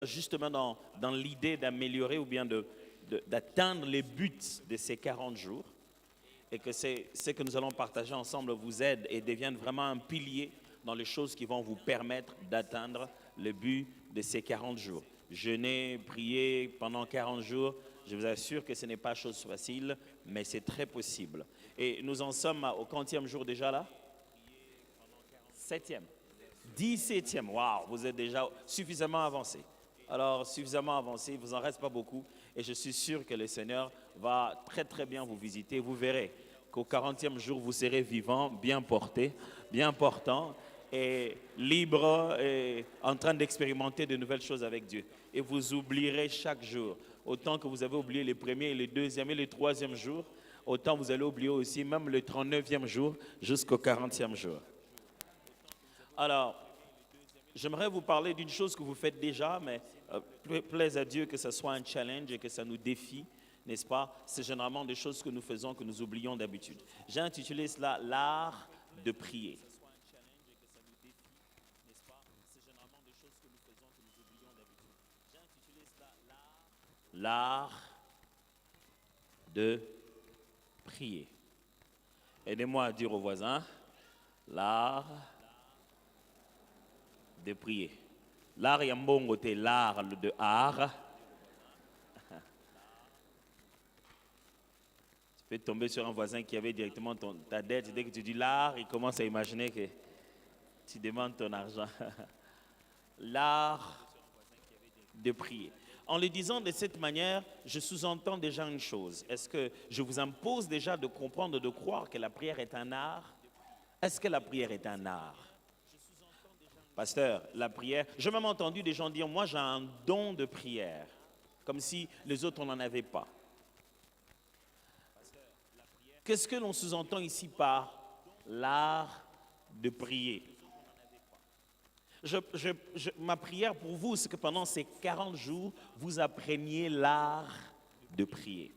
justement dans l'idée d'améliorer ou bien d'atteindre les buts de ces 40 jours et que ce que nous allons partager ensemble vous aide et devienne vraiment un pilier dans les choses qui vont vous permettre d'atteindre le but de ces 40 jours. Jeûner, prier pendant 40 jours, je vous assure que ce n'est pas chose facile, mais c'est très possible. Et nous en sommes au quantième jour déjà là? Septième. 17e, waouh, vous êtes déjà suffisamment avancé. Alors, suffisamment avancé, il ne vous en reste pas beaucoup. Et je suis sûr que le Seigneur va très très bien vous visiter. Vous verrez qu'au 40e jour, vous serez vivant, bien porté, bien portant et libre et en train d'expérimenter de nouvelles choses avec Dieu. Et vous oublierez chaque jour. Autant que vous avez oublié les premiers, les deuxièmes et les troisièmes jours, autant vous allez oublier aussi même le 39e jour jusqu'au 40e jour. Alors, j'aimerais vous parler d'une chose que vous faites déjà, mais plaise à Dieu que ce soit un challenge et que ça nous défie, n'est-ce pas? C'est généralement des choses que nous faisons, que nous oublions d'habitude. J'ai intitulé cela l'art de prier. L'art de prier. Aidez-moi à dire aux voisins, l'art de prier. L'art yambongo te l'art de art. Tu peux tomber sur un voisin qui avait directement ta dette. Dès que tu dis l'art, il commence à imaginer que tu demandes ton argent. L'art de prier. En le disant de cette manière, je sous-entends déjà une chose. Est-ce que je vous impose déjà de comprendre, de croire que la prière est un art? Est-ce que la prière est un art? Pasteur, la prière, j'ai même entendu des gens dire, moi j'ai un don de prière, comme si les autres n'en avaient pas. Qu'est-ce que l'on sous-entend ici par l'art de prier? Ma prière pour vous, c'est que pendant ces 40 jours, vous appreniez l'art de prier.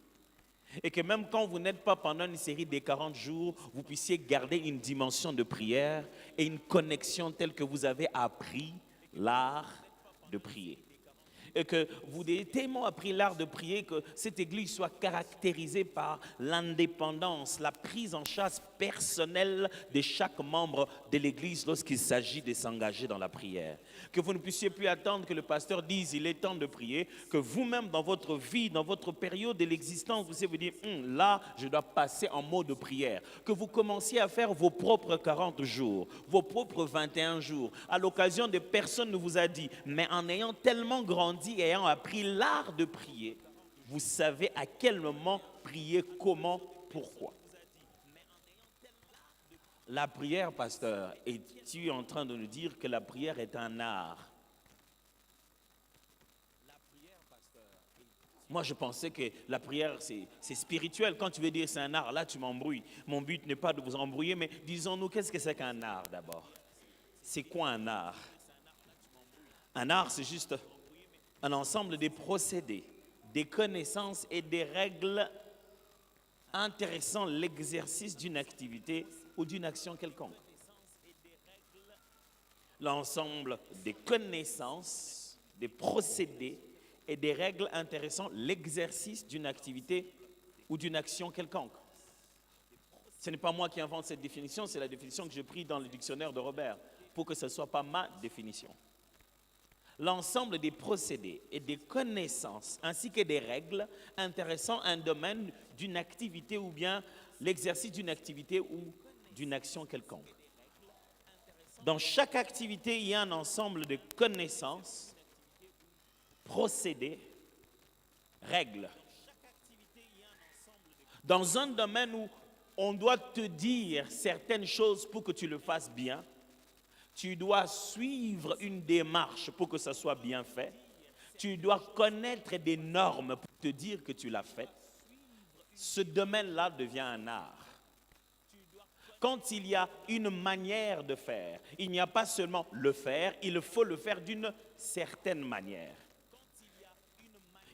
Et que même quand vous n'êtes pas pendant une série des 40 jours, vous puissiez garder une dimension de prière et une connexion telle que vous avez appris l'art de prier. Et que vous ayez tellement appris l'art de prier que cette église soit caractérisée par l'indépendance, la prise en charge personnelle de chaque membre de l'église lorsqu'il s'agit de s'engager dans la prière. Que vous ne puissiez plus attendre que le pasteur dise il est temps de prier, que vous-même dans votre vie, dans votre période de l'existence, vous puissiez vous dire là je dois passer en mode de prière. Que vous commenciez à faire vos propres 40 jours, vos propres 21 jours. À l'occasion de personne ne vous a dit, mais en ayant tellement grandi et ayant appris l'art de prier, vous savez à quel moment prier, comment, pourquoi. La prière, pasteur, es-tu en train de nous dire que la prière est un art? Moi, je pensais que la prière, c'est spirituel. Quand tu veux dire c'est un art, là, tu m'embrouilles. Mon but n'est pas de vous embrouiller, mais disons-nous, qu'est-ce que c'est qu'un art d'abord? C'est quoi un art? Un art, c'est juste un ensemble de procédés, des connaissances et des règles intéressant l'exercice d'une activité ou d'une action quelconque. L'ensemble des connaissances, des procédés et des règles intéressant l'exercice d'une activité ou d'une action quelconque. Ce n'est pas moi qui invente cette définition, c'est la définition que j'ai prise dans le dictionnaire de Robert, pour que ce ne soit pas ma définition. L'ensemble des procédés et des connaissances ainsi que des règles intéressant un domaine d'une activité ou bien l'exercice d'une activité ou d'une action quelconque. Dans chaque activité, il y a un ensemble de connaissances, procédés, règles. Dans un domaine où on doit te dire certaines choses pour que tu le fasses bien, tu dois suivre une démarche pour que ça soit bien fait. Tu dois connaître des normes pour te dire que tu l'as fait. Ce domaine-là devient un art. Quand il y a une manière de faire, il n'y a pas seulement le faire, il faut le faire d'une certaine manière.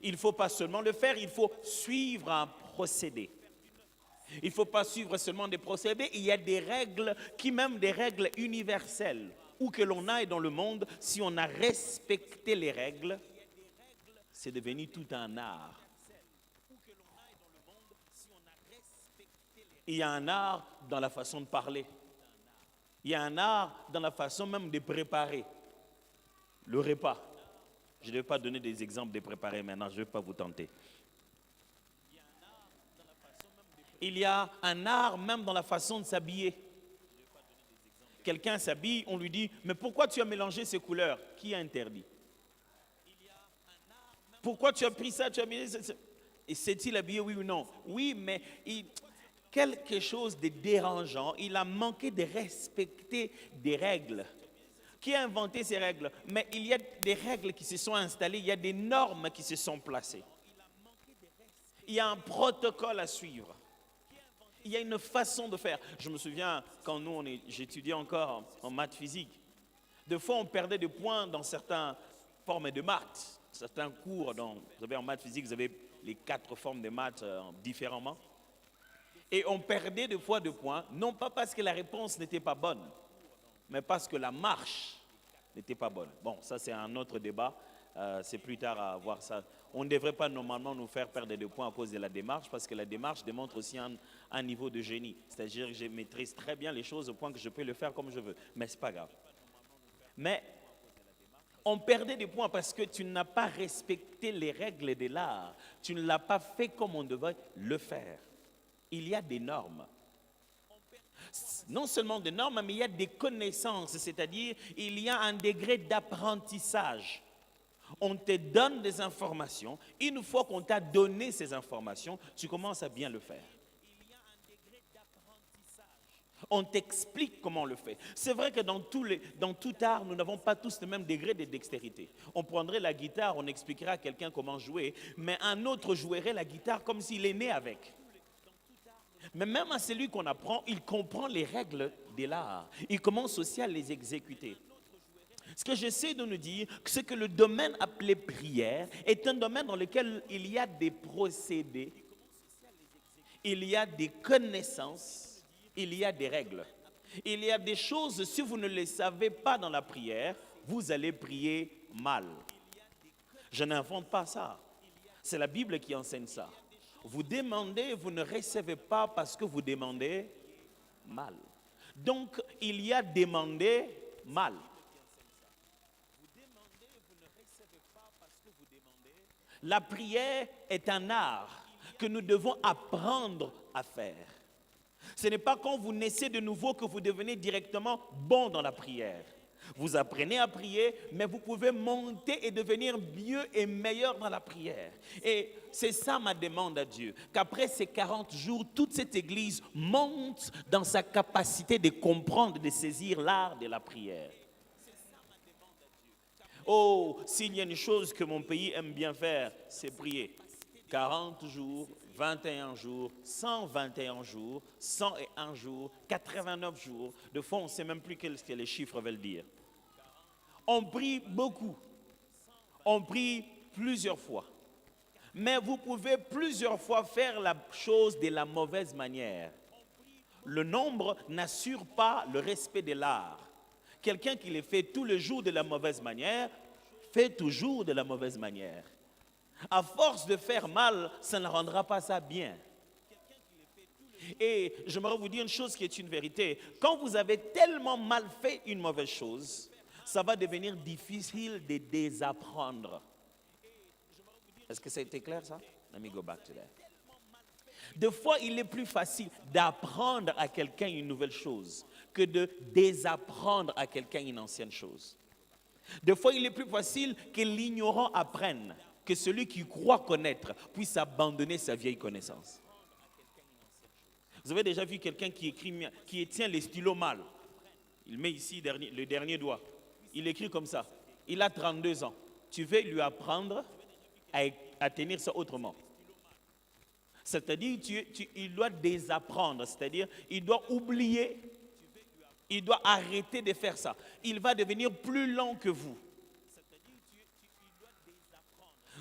Il ne faut pas seulement le faire, il faut suivre un procédé. Il ne faut pas suivre seulement des procédés, il y a des règles, qui même des règles universelles. Où que l'on aille dans le monde, si on a respecté les règles, C'est devenu tout un art. Il y a un art dans la façon de parler. Il y a un art dans la façon même de préparer le repas. Je ne vais pas donner des exemples de préparer maintenant, je ne vais pas vous tenter. Il y a un art même dans la façon de s'habiller. Quelqu'un s'habille, on lui dit, mais pourquoi tu as mélangé ces couleurs? Qui a interdit? Pourquoi tu as pris ça, tu as mis ça? Et s'est-il habillé, oui ou non? Oui, mais quelque chose de dérangeant, il a manqué de respecter des règles. Qui a inventé ces règles? Mais il y a des règles qui se sont installées, il y a des normes qui se sont placées. Il y a un protocole à suivre. Il y a une façon de faire. Je me souviens, quand j'étudiais encore en maths physique, des fois on perdait des points dans certaines formes de maths, certains cours. Vous savez, en maths physique, vous avez les 4 formes de maths différemment. Et on perdait des fois des points, non pas parce que la réponse n'était pas bonne, mais parce que la marche n'était pas bonne. Bon, ça c'est un autre débat, c'est plus tard à voir ça. On ne devrait pas normalement nous faire perdre des points à cause de la démarche, parce que la démarche démontre aussi un niveau de génie. C'est-à-dire que je maîtrise très bien les choses au point que je peux le faire comme je veux, mais ce n'est pas grave. Mais on perdait des points parce que tu n'as pas respecté les règles de l'art. Tu ne l'as pas fait comme on devait le faire. Il y a des normes. Non seulement des normes, mais il y a des connaissances, c'est-à-dire il y a un degré d'apprentissage. On te donne des informations. Une fois qu'on t'a donné ces informations, tu commences à bien le faire. On t'explique comment on le fait. C'est vrai que dans tout art, nous n'avons pas tous le même degré de dextérité. On prendrait la guitare, on expliquerait à quelqu'un comment jouer, mais un autre jouerait la guitare comme s'il est né avec. Mais même à celui qu'on apprend, il comprend les règles de l'art. Il commence aussi à les exécuter. Ce que j'essaie de nous dire, c'est que le domaine appelé prière est un domaine dans lequel il y a des procédés, il y a des connaissances, il y a des règles. Il y a des choses, si vous ne les savez pas dans la prière, vous allez prier mal. Je n'invente pas ça. C'est la Bible qui enseigne ça. Vous demandez, vous ne recevez pas parce que vous demandez mal. Donc, il y a demandé mal. La prière est un art que nous devons apprendre à faire. Ce n'est pas quand vous naissez de nouveau que vous devenez directement bon dans la prière. Vous apprenez à prier, mais vous pouvez monter et devenir mieux et meilleur dans la prière. Et c'est ça ma demande à Dieu, qu'après ces 40 jours, toute cette église monte dans sa capacité de comprendre, de saisir l'art de la prière. Oh, s'il y a une chose que mon pays aime bien faire, c'est prier. 40 jours, 21 jours, 121 jours, 101 jours, 89 jours. De fois, on ne sait même plus ce que les chiffres veulent dire. On prie beaucoup. On prie plusieurs fois. Mais vous pouvez plusieurs fois faire la chose de la mauvaise manière. Le nombre n'assure pas le respect de l'art. Quelqu'un qui le fait tous les jours de la mauvaise manière, fait toujours de la mauvaise manière. À force de faire mal, ça ne rendra pas ça bien. Et j'aimerais vous dire une chose qui est une vérité. Quand vous avez tellement mal fait une mauvaise chose, ça va devenir difficile de désapprendre. Est-ce que ça a été clair ça? Let me go back to that. Des fois, il est plus facile d'apprendre à quelqu'un une nouvelle chose que de désapprendre à quelqu'un une ancienne chose. Des fois, il est plus facile que l'ignorant apprenne, que celui qui croit connaître puisse abandonner sa vieille connaissance. Vous avez déjà vu quelqu'un qui tient les stylos mal. Il met ici le dernier doigt. Il écrit comme ça. Il a 32 ans. Tu veux lui apprendre à tenir ça autrement. C'est-à-dire, il doit désapprendre. C'est-à-dire, il doit oublier. Il doit arrêter de faire ça. Il va devenir plus lent que vous.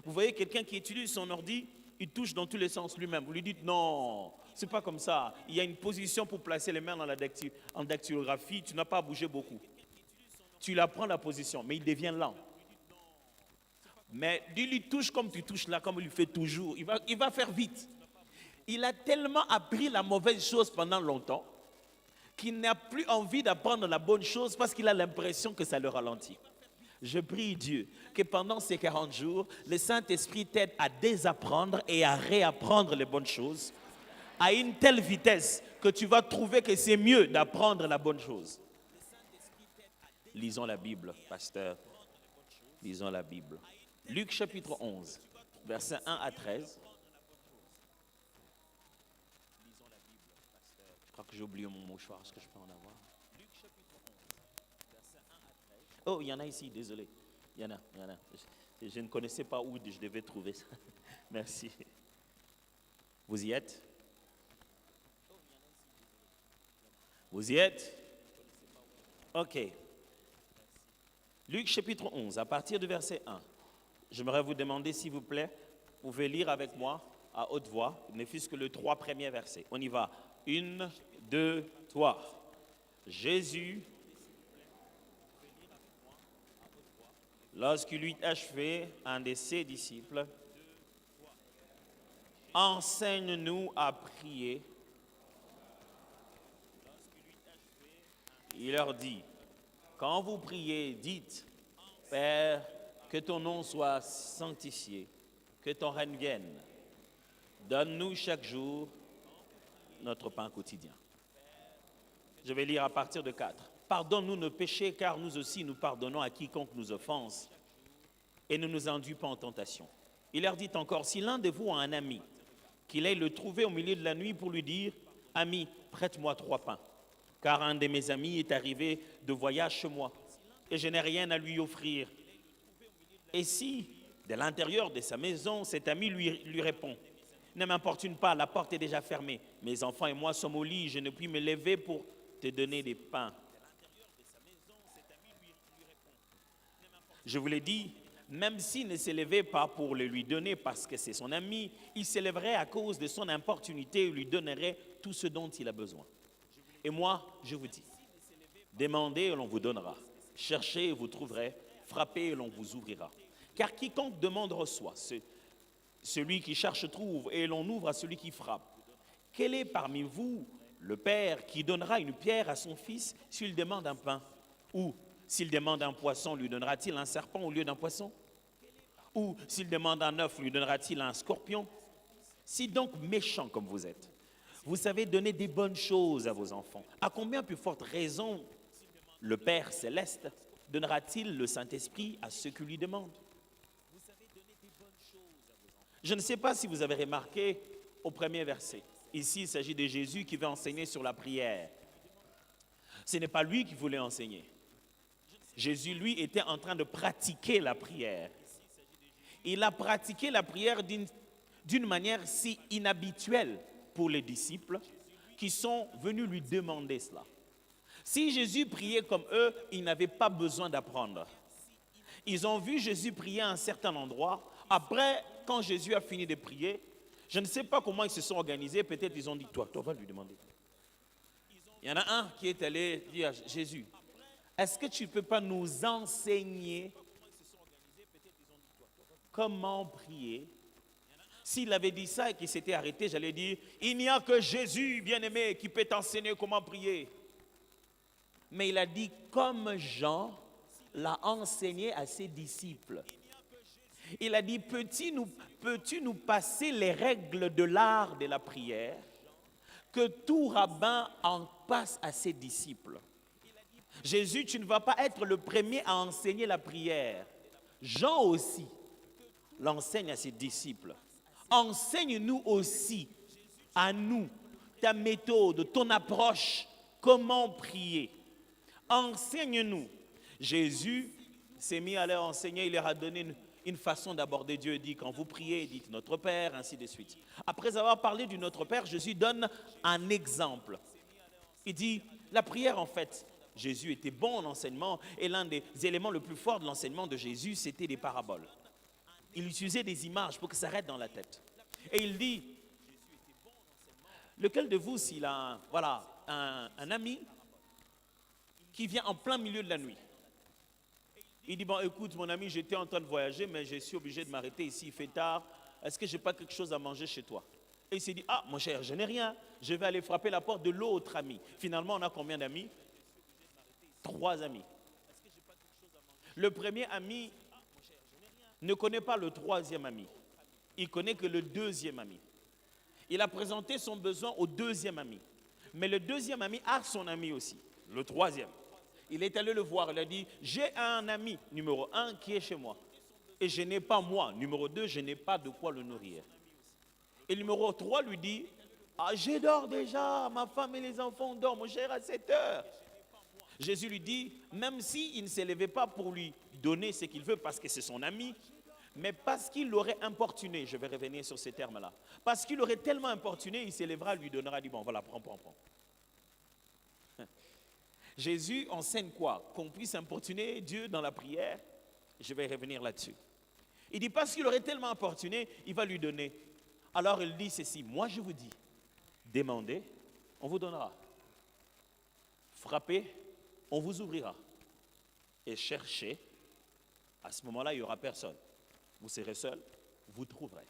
Vous voyez quelqu'un qui utilise son ordi, il touche dans tous les sens lui-même. Vous lui dites non, c'est pas comme ça. Il y a une position pour placer les mains en dactylographie. Tu n'as pas à bouger beaucoup. Tu lui apprends la position, mais il devient lent. Mais dis-lui, touche comme tu touches là, comme il le fait toujours. Il va faire vite. Il a tellement appris la mauvaise chose pendant longtemps qu'il n'a plus envie d'apprendre la bonne chose parce qu'il a l'impression que ça le ralentit. Je prie Dieu que pendant ces 40 jours, le Saint-Esprit t'aide à désapprendre et à réapprendre les bonnes choses à une telle vitesse que tu vas trouver que c'est mieux d'apprendre la bonne chose. Lisons la Bible, pasteur. Lisons la Bible. Luc chapitre 11, versets 1 à 13. Je crois que j'ai oublié mon mouchoir. Est-ce que je peux en avoir? Oh, il y en a ici, désolé. Il y en a. Je ne connaissais pas où je devais trouver ça. Merci. Vous y êtes? Vous y êtes? Ok. Luc chapitre 11, à partir du verset 1. J'aimerais vous demander, s'il vous plaît, vous pouvez lire avec moi à haute voix, ne fût-ce que les 3 premiers versets. On y va. 1, 2, 3. Jésus, lorsqu'il eut achevé, un de ses disciples, enseigne-nous à prier. Il leur dit, quand vous priez, dites, Père, que ton nom soit sanctifié, que ton règne vienne. Donne-nous chaque jour notre pain quotidien. Je vais lire à partir de 4. Pardonne-nous nos péchés, car nous aussi nous pardonnons à quiconque nous offense, et ne nous induis pas en tentation. Il leur dit encore, si l'un de vous a un ami, qu'il aille le trouver au milieu de la nuit pour lui dire, ami, prête-moi 3 pains, car un de mes amis est arrivé de voyage chez moi, et je n'ai rien à lui offrir. Et si, de l'intérieur de sa maison, cet ami lui répond, ne m'importune pas, la porte est déjà fermée, mes enfants et moi sommes au lit, je ne puis me lever pour te donner des pains. Je vous l'ai dit, même s'il ne s'élevait pas pour le lui donner parce que c'est son ami, il s'élèverait à cause de son importunité et lui donnerait tout ce dont il a besoin. Et moi, je vous dis, demandez et l'on vous donnera, cherchez et vous trouverez, frappez et l'on vous ouvrira. Car quiconque demande reçoit, celui qui cherche trouve et l'on ouvre à celui qui frappe. Quel est parmi vous le père qui donnera une pierre à son fils s'il demande un pain? Ou s'il demande un poisson, lui donnera-t-il un serpent au lieu d'un poisson? Ou s'il demande un œuf, lui donnera-t-il un scorpion? Si donc méchant comme vous êtes, vous savez donner des bonnes choses à vos enfants, à combien plus forte raison le Père céleste donnera-t-il le Saint-Esprit à ceux qui lui demandent? Je ne sais pas si vous avez remarqué au premier verset. Ici, il s'agit de Jésus qui veut enseigner sur la prière. Ce n'est pas lui qui voulait enseigner. Jésus, lui, était en train de pratiquer la prière. Il a pratiqué la prière d'une manière si inhabituelle pour les disciples qui sont venus lui demander cela. Si Jésus priait comme eux, ils n'avaient pas besoin d'apprendre. Ils ont vu Jésus prier à un certain endroit. Après, quand Jésus a fini de prier, je ne sais pas comment ils se sont organisés. Peut-être ils ont dit, toi, va lui demander. Il y en a un qui est allé dire à Jésus, est-ce que tu ne peux pas nous enseigner comment prier? S'il avait dit ça et qu'il s'était arrêté, j'allais dire, il n'y a que Jésus, bien-aimé, qui peut t'enseigner comment prier. Mais il a dit, comme Jean l'a enseigné à ses disciples. Il a dit, peux-tu nous passer les règles de l'art de la prière, que tout rabbin en passe à ses disciples? Jésus, tu ne vas pas être le premier à enseigner la prière. Jean aussi l'enseigne à ses disciples. Enseigne-nous aussi, à nous, ta méthode, ton approche, comment prier. Enseigne-nous. Jésus s'est mis à leur enseigner, il leur a donné une façon d'aborder Dieu. Il dit, quand vous priez, dites notre Père, ainsi de suite. Après avoir parlé du Notre Père, Jésus donne un exemple. Il dit, la prière en fait, Jésus était bon en enseignement et l'un des éléments les plus forts de l'enseignement de Jésus, c'était des paraboles. Il utilisait des images pour que ça reste dans la tête. Et il dit, lequel de vous, s'il a un ami qui vient en plein milieu de la nuit Il dit, bon, écoute, mon ami, j'étais en train de voyager, mais je suis obligé de m'arrêter ici, il fait tard. Est-ce que je n'ai pas quelque chose à manger chez toi? Et il s'est dit, ah, mon cher, je n'ai rien. Je vais aller frapper la porte de l'autre ami. Finalement, on a combien d'amis? 3 amis. Le premier ami ne connaît pas le 3e ami. Il connaît que le 2e ami. Il a présenté son besoin au 2e ami. Mais le 2e ami a son ami aussi, le 3e. Il est allé le voir, il a dit, j'ai un ami, numéro 1, qui est chez moi. Et je n'ai pas moi. Numéro 2, je n'ai pas de quoi le nourrir. Et numéro 3 lui dit, ah, je dors déjà, ma femme et les enfants dorment, mon cher, à 7 heures. Jésus lui dit, même s'il ne s'est levé pas pour lui donner ce qu'il veut parce que c'est son ami, mais parce qu'il l'aurait importuné, je vais revenir sur ces termes-là, parce qu'il l'aurait tellement importuné, il s'élèvera, lui donnera, dit, bon voilà, prends. Jésus enseigne quoi? Qu'on puisse importuner Dieu dans la prière. Je vais revenir là-dessus. Il dit, parce qu'il aurait tellement importuné, il va lui donner. Alors il dit ceci, moi je vous dis, demandez, on vous donnera. Frappez, on vous ouvrira. Et cherchez, à ce moment-là, il n'y aura personne. Vous serez seul, vous trouverez.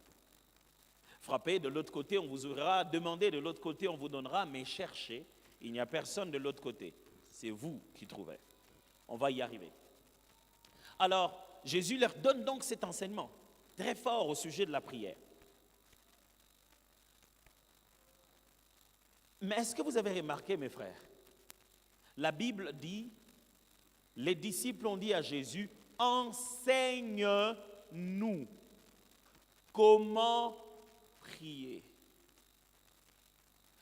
Frappez, de l'autre côté, on vous ouvrira. Demandez, de l'autre côté, on vous donnera. Mais cherchez, il n'y a personne de l'autre côté. C'est vous qui trouverez. On va y arriver. Alors, Jésus leur donne donc cet enseignement très fort au sujet de la prière. Mais est-ce que vous avez remarqué, mes frères, la Bible dit, les disciples ont dit à Jésus, enseigne-nous comment prier.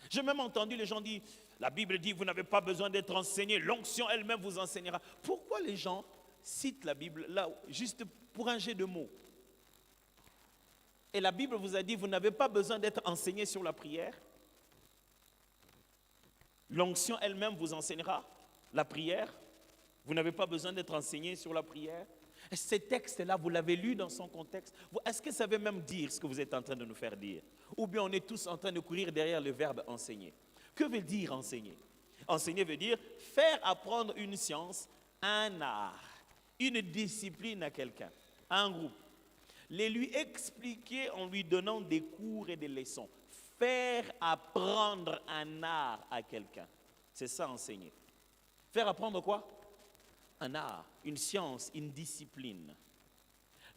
J'ai même entendu les gens dire, la Bible dit, vous n'avez pas besoin d'être enseigné, l'onction elle-même vous enseignera. Pourquoi les gens citent la Bible là, juste pour un jet de mots? Et la Bible vous a dit, vous n'avez pas besoin d'être enseigné sur la prière. L'onction elle-même vous enseignera la prière. Vous n'avez pas besoin d'être enseigné sur la prière. Et ces textes-là, vous l'avez lu dans son contexte. Est-ce que ça veut même dire ce que vous êtes en train de nous faire dire? Ou bien on est tous en train de courir derrière le verbe enseigner? Que veut dire enseigner? Enseigner veut dire faire apprendre une science, un art, une discipline à quelqu'un, à un groupe. Les lui expliquer en lui donnant des cours et des leçons. Faire apprendre un art à quelqu'un. C'est ça enseigner. Faire apprendre quoi? Un art, une science, une discipline.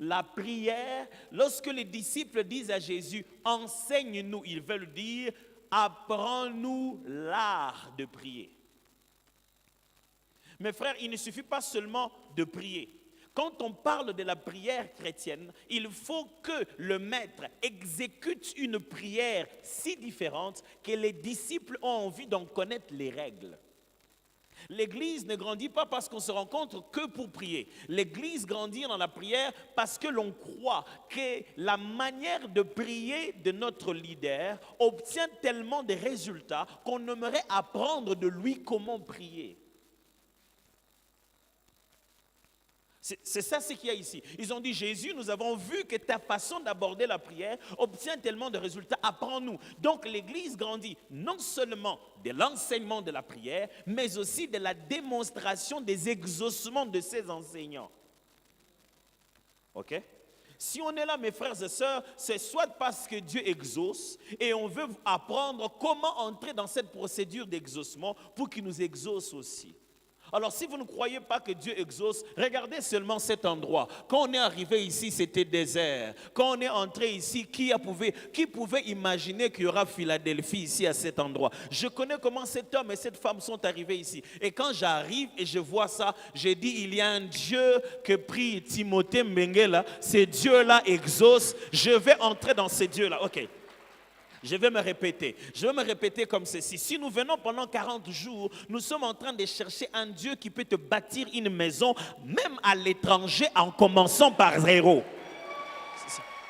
La prière, lorsque les disciples disent à Jésus, enseigne-nous, ils veulent dire, apprends-nous l'art de prier. Mes frères, il ne suffit pas seulement de prier. Quand on parle de la prière chrétienne, il faut que le maître exécute une prière si différente que les disciples ont envie d'en connaître les règles. L'Église ne grandit pas parce qu'on se rencontre que pour prier. L'Église grandit dans la prière parce que l'on croit que la manière de prier de notre leader obtient tellement de résultats qu'on aimerait apprendre de lui comment prier. C'est ça ce qu'il y a ici. Ils ont dit, Jésus, nous avons vu que ta façon d'aborder la prière obtient tellement de résultats. Apprends-nous. Donc l'Église grandit non seulement de l'enseignement de la prière, mais aussi de la démonstration des exaucements de ses enseignants. Ok? Si on est là, mes frères et sœurs, c'est soit parce que Dieu exauce et on veut apprendre comment entrer dans cette procédure d'exaucement pour qu'il nous exauce aussi. Alors si vous ne croyez pas que Dieu exauce, regardez seulement cet endroit. Quand on est arrivé ici, c'était désert. Quand on est entré ici, qui pouvait imaginer qu'il y aura Philadelphie ici à cet endroit? Je connais comment cet homme et cette femme sont arrivés ici. Et quand j'arrive et je vois ça, j'ai dit, il y a un Dieu que prie Timothée Mbenguela. Ce Dieu-là exauce. Je vais entrer dans ce Dieu-là. Ok. Je vais me répéter comme ceci. Si nous venons pendant 40 jours, nous sommes en train de chercher un Dieu qui peut te bâtir une maison, même à l'étranger, en commençant par zéro.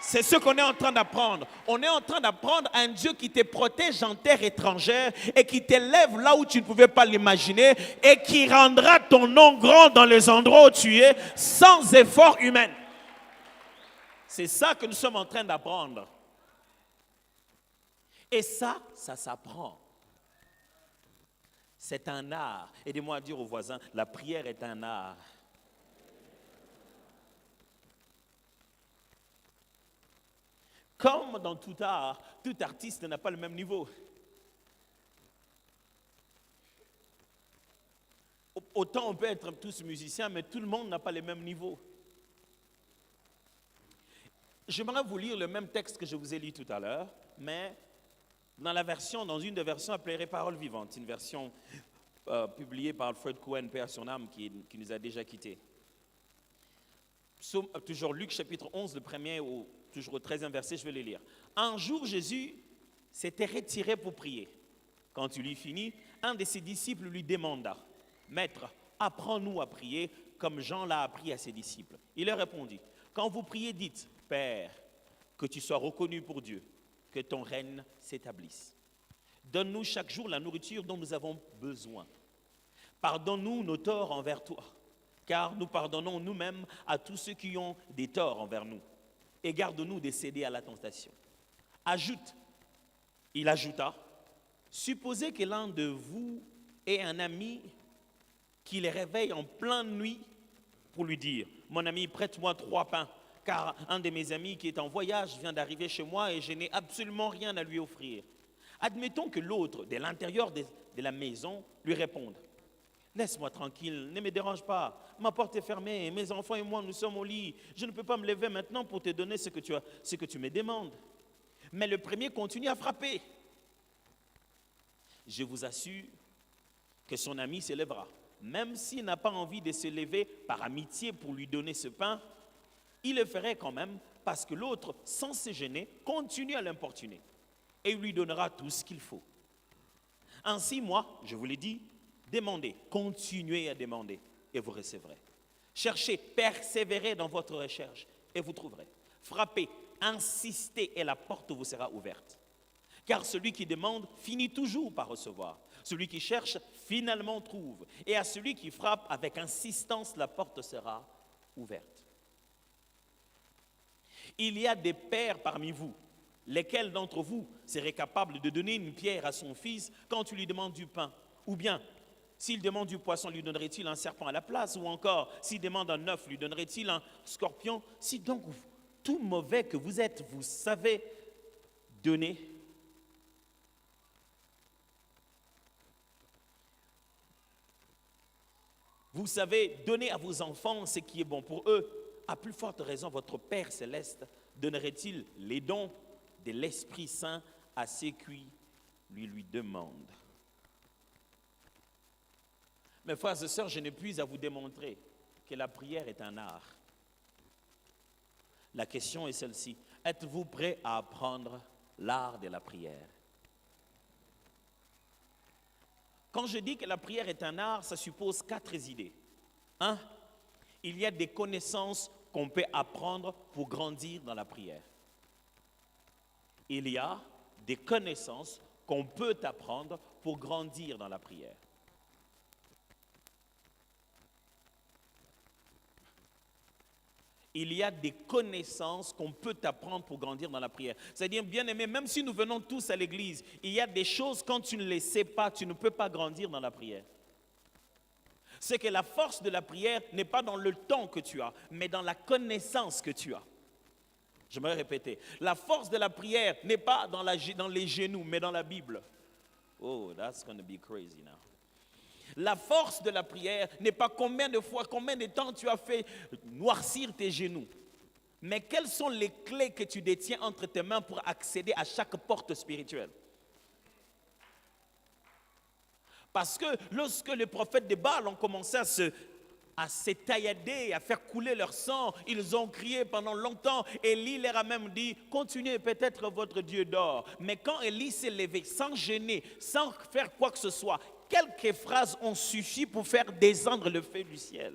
C'est ce qu'on est en train d'apprendre. On est en train d'apprendre un Dieu qui te protège en terre étrangère et qui t'élève là où tu ne pouvais pas l'imaginer et qui rendra ton nom grand dans les endroits où tu es sans effort humain. C'est ça que nous sommes en train d'apprendre. Et ça s'apprend. C'est un art. Aidez-moi à dire aux voisins, la prière est un art. Comme dans tout art, tout artiste n'a pas le même niveau. Autant on peut être tous musiciens, mais tout le monde n'a pas le même niveau. J'aimerais vous lire le même texte que je vous ai lu tout à l'heure, mais dans une des versions appelée Paroles vivantes, une version publiée par Fred Cohen, paix à son âme, qui nous a déjà quittés. Toujours Luc chapitre 11, le premier toujours au 13e verset, je vais le lire. Un jour, Jésus s'était retiré pour prier. Quand il eut fini, un de ses disciples lui demanda, « Maître, apprends-nous à prier comme Jean l'a appris à ses disciples. » Il leur répondit, « Quand vous priez, dites, « Père, que tu sois reconnu pour Dieu, que ton règne s'établisse. Donne-nous chaque jour la nourriture dont nous avons besoin. Pardonne-nous nos torts envers toi, car nous pardonnons nous-mêmes à tous ceux qui ont des torts envers nous. Et garde-nous de céder à la tentation. » Il ajouta, « Supposez que l'un de vous ait un ami qui le réveille en pleine nuit pour lui dire, « Mon ami, prête-moi 3 pains, car un de mes amis qui est en voyage vient d'arriver chez moi et je n'ai absolument rien à lui offrir. » Admettons que l'autre, de l'intérieur de la maison, lui réponde, « Laisse-moi tranquille, ne me dérange pas, ma porte est fermée, mes enfants et moi nous sommes au lit, je ne peux pas me lever maintenant pour te donner ce que tu me demandes. » Mais le premier continue à frapper. Je vous assure que son ami se lèvera, même s'il n'a pas envie de se lever par amitié pour lui donner ce pain, il le ferait quand même parce que l'autre, sans se gêner, continue à l'importuner et il lui donnera tout ce qu'il faut. Ainsi, moi, je vous l'ai dit, demandez, continuez à demander et vous recevrez. Cherchez, persévérez dans votre recherche et vous trouverez. Frappez, insistez et la porte vous sera ouverte. Car celui qui demande finit toujours par recevoir. Celui qui cherche finalement trouve. Et à celui qui frappe avec insistance, la porte sera ouverte. Il y a des pères parmi vous. Lesquels d'entre vous seraient capables de donner une pierre à son fils quand tu lui demandes du pain? Ou bien, s'il demande du poisson, lui donnerait-il un serpent à la place? Ou encore, s'il demande un œuf, lui donnerait-il un scorpion? Si donc, tout mauvais que vous êtes, vous savez donner, vous savez donner à vos enfants ce qui est bon pour eux, à plus forte raison, votre Père céleste donnerait-il les dons de l'Esprit Saint à ceux qui lui demandent. Mes frères et sœurs, je n'ai plus à vous démontrer que la prière est un art. La question est celle-ci. Êtes-vous prêt à apprendre l'art de la prière? Quand je dis que la prière est un art, ça suppose 4 idées. 1. Il y a des connaissances qu'on peut apprendre pour grandir dans la prière. Il y a des connaissances qu'on peut apprendre pour grandir dans la prière. Il y a des connaissances qu'on peut apprendre pour grandir dans la prière. C'est-à-dire, bien aimé, même si nous venons tous à l'église, il y a des choses, quand tu ne les sais pas, tu ne peux pas grandir dans la prière. C'est que la force de la prière n'est pas dans le temps que tu as, mais dans la connaissance que tu as. Je vais répéter. La force de la prière n'est pas dans les genoux, mais dans la Bible. Oh, that's going to be crazy now. La force de la prière n'est pas combien de temps tu as fait noircir tes genoux, mais quelles sont les clés que tu détiens entre tes mains pour accéder à chaque porte spirituelle. Parce que lorsque les prophètes de Baal ont commencé à s'étaillader, à faire couler leur sang, ils ont crié pendant longtemps. Élie leur a même dit, continuez, peut-être votre Dieu dort. Mais quand Élie s'est levé, sans gêner, sans faire quoi que ce soit, quelques phrases ont suffi pour faire descendre le feu du ciel.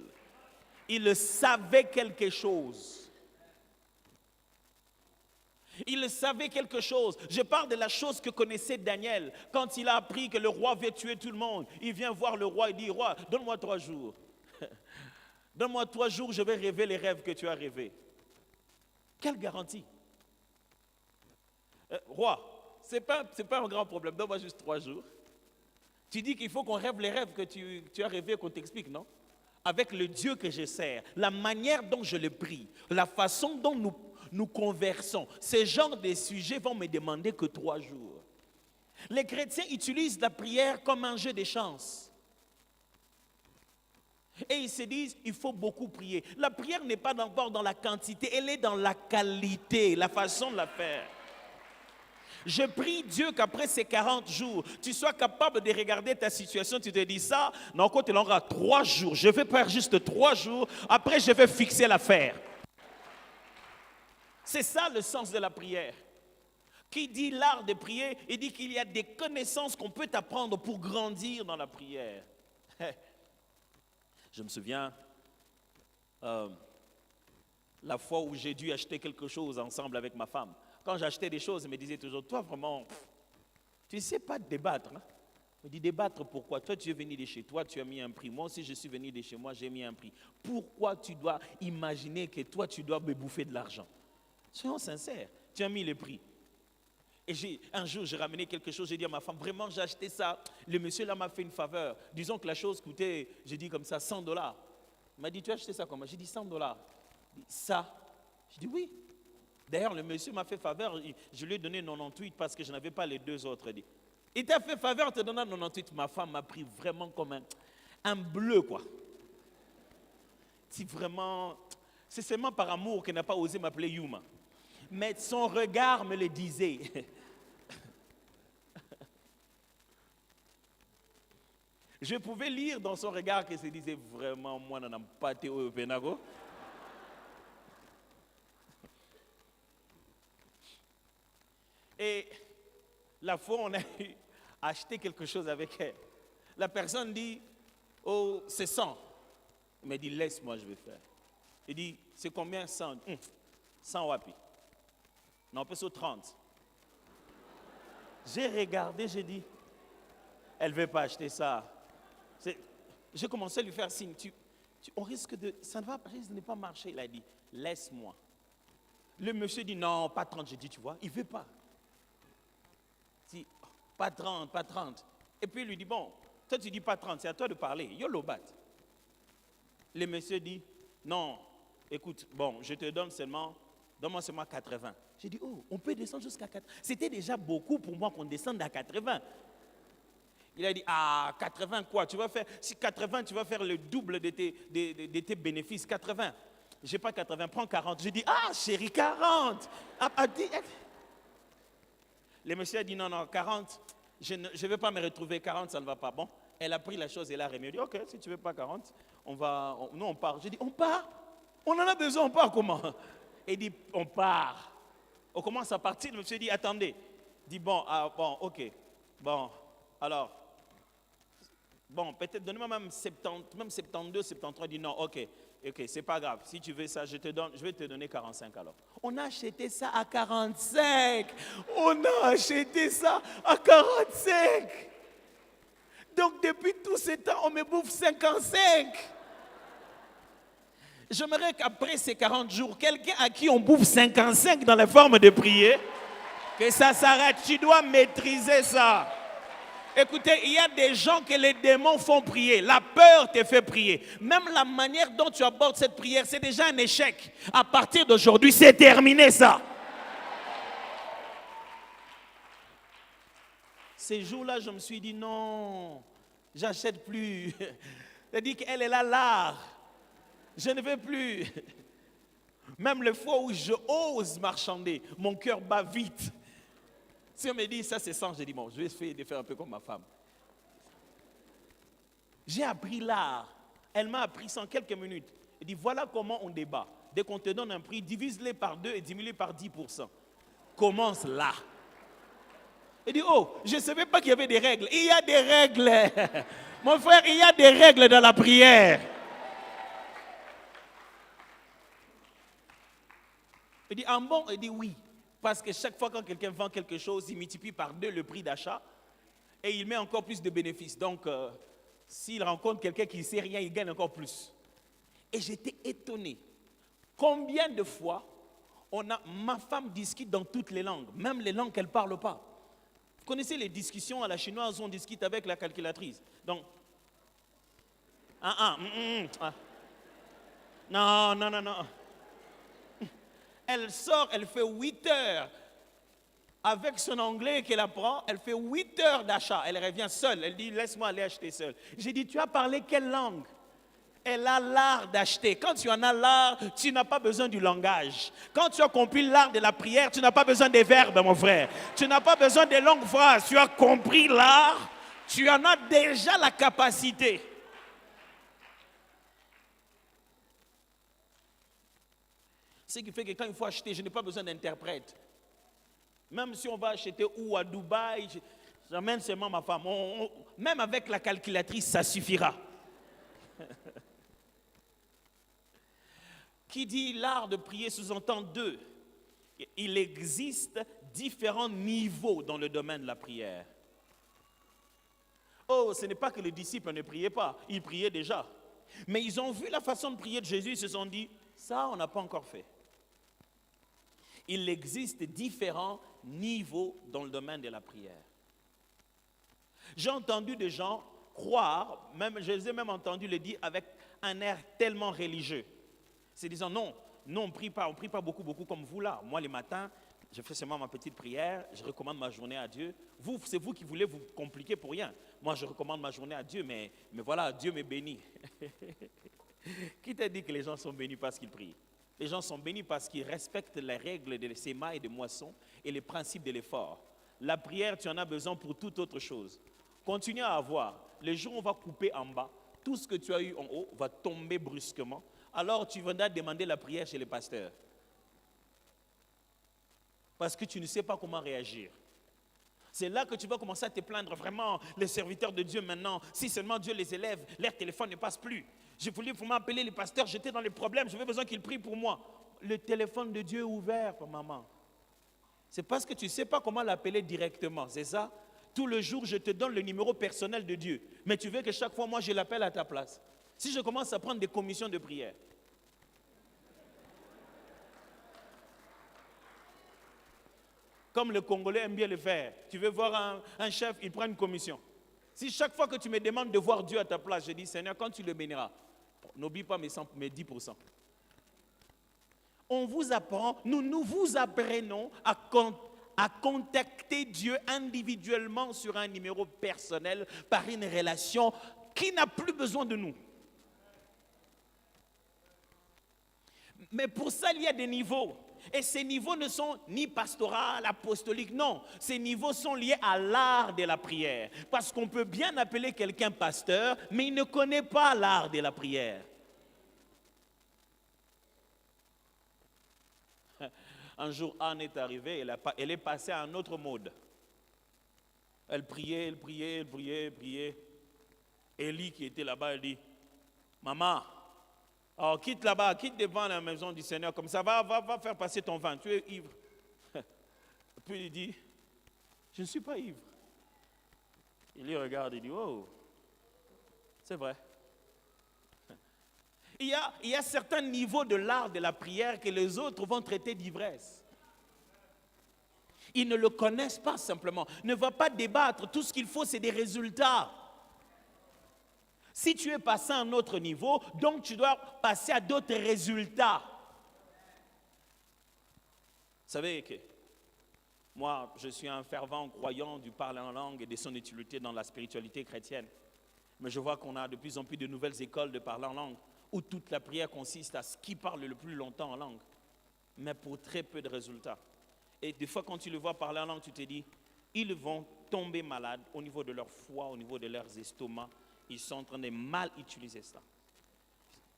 Il savait quelque chose. Il savait quelque chose. Je parle de la chose que connaissait Daniel. Quand il a appris que le roi veut tuer tout le monde, il vient voir le roi et dit, roi, donne-moi 3 jours. Donne-moi 3 jours, je vais rêver les rêves que tu as rêvés. Quelle garantie? Roi, ce n'est pas un grand problème, donne-moi juste 3 jours. Tu dis qu'il faut qu'on rêve les rêves que tu as rêvés, qu'on t'explique, non? Avec le Dieu que je sers, la manière dont je le prie, la façon dont nous conversons. Ce genre de sujets vont me demander que 3 jours. Les chrétiens utilisent la prière comme un jeu de chance. Et ils se disent, il faut beaucoup prier. La prière n'est pas d'abord dans la quantité, elle est dans la qualité, la façon de la faire. Je prie Dieu qu'après ces 40 jours, tu sois capable de regarder ta situation, tu te dis ça, non, quand il aura 3 jours, je vais faire juste 3 jours, après je vais fixer l'affaire. C'est ça le sens de la prière. Qui dit l'art de prier, il dit qu'il y a des connaissances qu'on peut apprendre pour grandir dans la prière. Je me souviens, la fois où j'ai dû acheter quelque chose ensemble avec ma femme. Quand j'achetais des choses, elle me disait toujours, toi vraiment, tu ne sais pas débattre. Hein? Je me dis, débattre pourquoi? Toi, tu es venu de chez toi, tu as mis un prix. Moi aussi, je suis venu de chez moi, j'ai mis un prix. Pourquoi tu dois imaginer que toi, tu dois me bouffer de l'argent? Soyons sincères, tu as mis le prix. Et un jour, j'ai ramené quelque chose, j'ai dit à ma femme, vraiment, j'ai acheté ça. Le monsieur là m'a fait une faveur. Disons que la chose coûtait, j'ai dit comme ça, $100. Il m'a dit, tu as acheté ça comment? J'ai dit $100. Ça? J'ai dit oui. D'ailleurs, le monsieur m'a fait faveur, je lui ai donné 98 parce que je n'avais pas les 2 autres. Il t'a fait faveur, te donnant 98. Ma femme m'a pris vraiment comme un bleu, quoi. C'est vraiment, c'est seulement par amour qu'elle n'a pas osé m'appeler Yuma. Mais son regard me le disait. Je pouvais lire dans son regard qu'elle se disait vraiment, moi, je n'ai pas été au Pénago. Et la fois, on a acheté quelque chose avec elle. La personne dit, oh, c'est 100. Il m'a dit, laisse-moi, je vais faire. Il dit, c'est combien 100? 100 wapi. Non, peut-être 30. J'ai regardé, j'ai dit, elle ne veut pas acheter ça. J'ai commencé à lui faire signe. On risque de, ça ne va risque de ne pas marcher. Il a dit, laisse-moi. Le monsieur dit, non, pas 30. J'ai dit, tu vois, il ne veut pas. Pas 30, pas 30. Et puis il lui dit, bon, toi tu dis pas 30, c'est à toi de parler. Yolobat. Le monsieur dit, non, écoute, bon, je te donne seulement, donne-moi seulement 80. J'ai dit, oh, on peut descendre jusqu'à 80. C'était déjà beaucoup pour moi qu'on descende à 80. Il a dit, ah, 80 quoi? Tu vas faire, si 80, tu vas faire le double de tes bénéfices. 80. J'ai pas 80, prends 40. J'ai dit, ah, chérie, 40. Le monsieur a dit, non, non, 40, je ne vais pas me retrouver, 40, ça ne va pas. Bon, elle a pris la chose et l'a remis. Elle dit, ok, si tu ne veux pas 40, nous on part. J'ai dit, on part? On en a besoin, on part comment? Il dit, on part. On commence à partir, le monsieur dit, attendez. Il dit, bon, ok, bon, alors, bon, peut-être donnez-moi même 70, même 72, 73. Il dit, non, ok, c'est pas grave. Si tu veux ça, je vais te donner 45 alors. On a acheté ça à 45. On a acheté ça à 45. Donc depuis tout ce temps, on me bouffe 55. J'aimerais qu'après ces 40 jours, quelqu'un à qui on bouffe 55 dans la forme de prier, que ça s'arrête. Tu dois maîtriser ça. Écoutez, il y a des gens que les démons font prier. La peur te fait prier. Même la manière dont tu abordes cette prière, c'est déjà un échec. À partir d'aujourd'hui, c'est terminé ça. Ces jours-là, je me suis dit non, j'achète plus. C'est-à-dire qu'elle est là, l'art. Je ne veux plus. Même les fois où je ose marchander, mon cœur bat vite. Si on me dit ça c'est 100, je dis bon, je vais essayer de faire un peu comme ma femme. J'ai appris l'art. Elle m'a appris ça en quelques minutes. Elle dit voilà comment on débat. Dès qu'on te donne un prix, divise-les par 2 et diminue par 10%. Commence là. Elle dit oh, je ne savais pas qu'il y avait des règles. Il y a des règles. Mon frère, il y a des règles dans la prière. Elle dit, ah bon? Elle dit oui. Parce que chaque fois quand quelqu'un vend quelque chose, il multiplie par 2 le prix d'achat et il met encore plus de bénéfices. Donc, s'il rencontre quelqu'un qui ne sait rien, il gagne encore plus. Et j'étais étonné. Combien de fois ma femme discute dans toutes les langues, même les langues qu'elle ne parle pas. Vous connaissez les discussions à la chinoise où on discute avec la calculatrice. Donc, non. Elle sort, elle fait 8 heures. Avec son anglais qu'elle apprend, elle fait 8 heures d'achat. Elle revient seule. Elle dit, laisse-moi aller acheter seule. J'ai dit, tu as parlé quelle langue? Elle a l'art d'acheter. Quand tu en as l'art, tu n'as pas besoin du langage. Quand tu as compris l'art de la prière, tu n'as pas besoin des verbes, mon frère. Tu n'as pas besoin des longues phrases. Tu as compris l'art, tu en as déjà la capacité. Ce qui fait que quand il faut acheter, je n'ai pas besoin d'interprète. Même si on va acheter ou à Dubaï, j'emmène seulement ma femme. Même avec la calculatrice, ça suffira. Qui dit l'art de prier sous-entend deux. Il existe différents niveaux dans le domaine de la prière. Oh, ce n'est pas que les disciples ne priaient pas, ils priaient déjà. Mais ils ont vu la façon de prier de Jésus, ils se sont dit, ça on n'a pas encore fait. Il existe différents niveaux dans le domaine de la prière. J'ai entendu des gens croire, même, je les ai même entendus le dire avec un air tellement religieux. C'est disant non, on ne prie pas beaucoup comme vous là. Moi, les matins, je fais seulement ma petite prière, je recommande ma journée à Dieu. Vous, c'est vous qui voulez vous compliquer pour rien. Moi, je recommande ma journée à Dieu, mais voilà, Dieu me bénit. Qui t'a dit que les gens sont bénis parce qu'ils prient? Les gens sont bénis parce qu'ils respectent les règles de séma et de moisson et les principes de l'effort. La prière, tu en as besoin pour toute autre chose. Continue à avoir. Le jour où on va couper en bas, tout ce que tu as eu en haut va tomber brusquement. Alors tu viendras demander la prière chez les pasteurs. Parce que tu ne sais pas comment réagir. C'est là que tu vas commencer à te plaindre. Vraiment, les serviteurs de Dieu maintenant, si seulement Dieu les élève, leur téléphone ne passe plus. J'ai voulu m'appeler les pasteurs, j'étais dans les problèmes, j'avais besoin qu'ils prient pour moi. Le téléphone de Dieu est ouvert, maman. C'est parce que tu ne sais pas comment l'appeler directement, c'est ça? Tout le jour, je te donne le numéro personnel de Dieu. Mais tu veux que chaque fois, moi, je l'appelle à ta place. Si je commence à prendre des commissions de prière, comme le Congolais aime bien le faire, tu veux voir un chef, il prend une commission. Si chaque fois que tu me demandes de voir Dieu à ta place, je dis, Seigneur, quand tu le béniras, n'oublie pas mes 10%. On vous apprend, nous vous apprenons à contacter Dieu individuellement sur un numéro personnel par une relation qui n'a plus besoin de nous. Mais pour ça, il y a des niveaux. Et ces niveaux ne sont ni pastoraux, apostoliques, non. Ces niveaux sont liés à l'art de la prière. Parce qu'on peut bien appeler quelqu'un pasteur, mais il ne connaît pas l'art de la prière. Un jour, Anne est arrivée, elle est passée à un autre mode. Elle priait. Élie qui était là-bas, elle dit, maman, alors quitte là-bas, quitte devant la maison du Seigneur, comme ça, va faire passer ton vin, tu es ivre. Puis il dit, je ne suis pas ivre. Il y regarde, il dit, oh, c'est vrai. Il y a certains niveaux de l'art de la prière que les autres vont traiter d'ivresse. Ils ne le connaissent pas simplement. Ne va pas débattre. Tout ce qu'il faut, c'est des résultats. Si tu es passé à un autre niveau, donc tu dois passer à d'autres résultats. Vous savez que moi, je suis un fervent croyant du parler en langue et de son utilité dans la spiritualité chrétienne. Mais je vois qu'on a de plus en plus de nouvelles écoles de parler en langue, où toute la prière consiste à ce qui parle le plus longtemps en langue, mais pour très peu de résultats. Et des fois, quand tu le vois parler en langue, tu te dis, ils vont tomber malades au niveau de leur foie, au niveau de leurs estomacs. Ils sont en train de mal utiliser ça.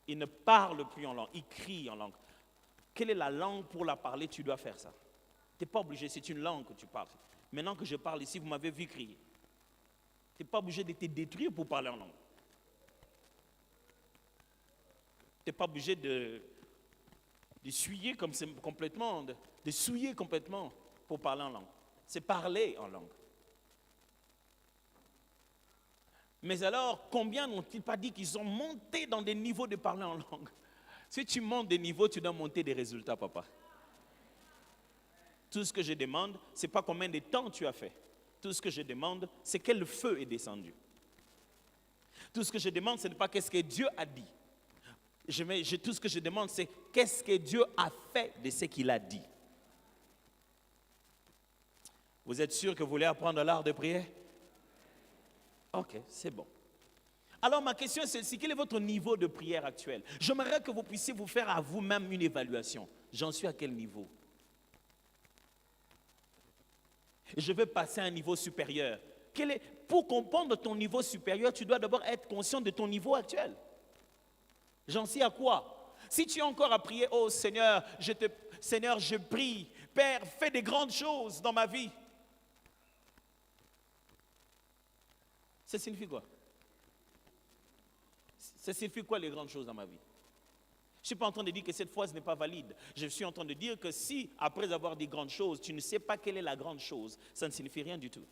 Ils ne parlent plus en langue, ils crient en langue. Quelle est la langue pour la parler? Tu dois faire ça. Tu n'es pas obligé, c'est une langue que tu parles. Maintenant que je parle ici, vous m'avez vu crier. Tu n'es pas obligé de te détruire pour parler en langue. Tu n'es pas obligé de souiller complètement, de souiller complètement pour parler en langue. C'est parler en langue. Mais alors, combien n'ont-ils pas dit qu'ils ont monté dans des niveaux de parler en langue? Si tu montes des niveaux, tu dois monter des résultats, papa. Tout ce que je demande, ce n'est pas combien de temps tu as fait. Tout ce que je demande, c'est quel feu est descendu. Tout ce que je demande, ce n'est pas qu'est-ce que Dieu a dit. Tout ce que je demande, c'est qu'est-ce que Dieu a fait de ce qu'il a dit. Vous êtes sûr que vous voulez apprendre l'art de prier? Ok, c'est bon. Alors ma question est celle-ci, quel est votre niveau de prière actuel? J'aimerais que vous puissiez vous faire à vous-même une évaluation. J'en suis à quel niveau? Je veux passer à un niveau supérieur. Pour comprendre ton niveau supérieur, tu dois d'abord être conscient de ton niveau actuel. J'en suis à quoi? Si tu es encore à prier, oh Seigneur, Seigneur, je prie, Père, fais des grandes choses dans ma vie. Ça signifie quoi? Ça signifie quoi les grandes choses dans ma vie? Je ne suis pas en train de dire que cette phrase n'est pas valide. Je suis en train de dire que si, après avoir dit grandes choses, tu ne sais pas quelle est la grande chose, ça ne signifie rien du tout.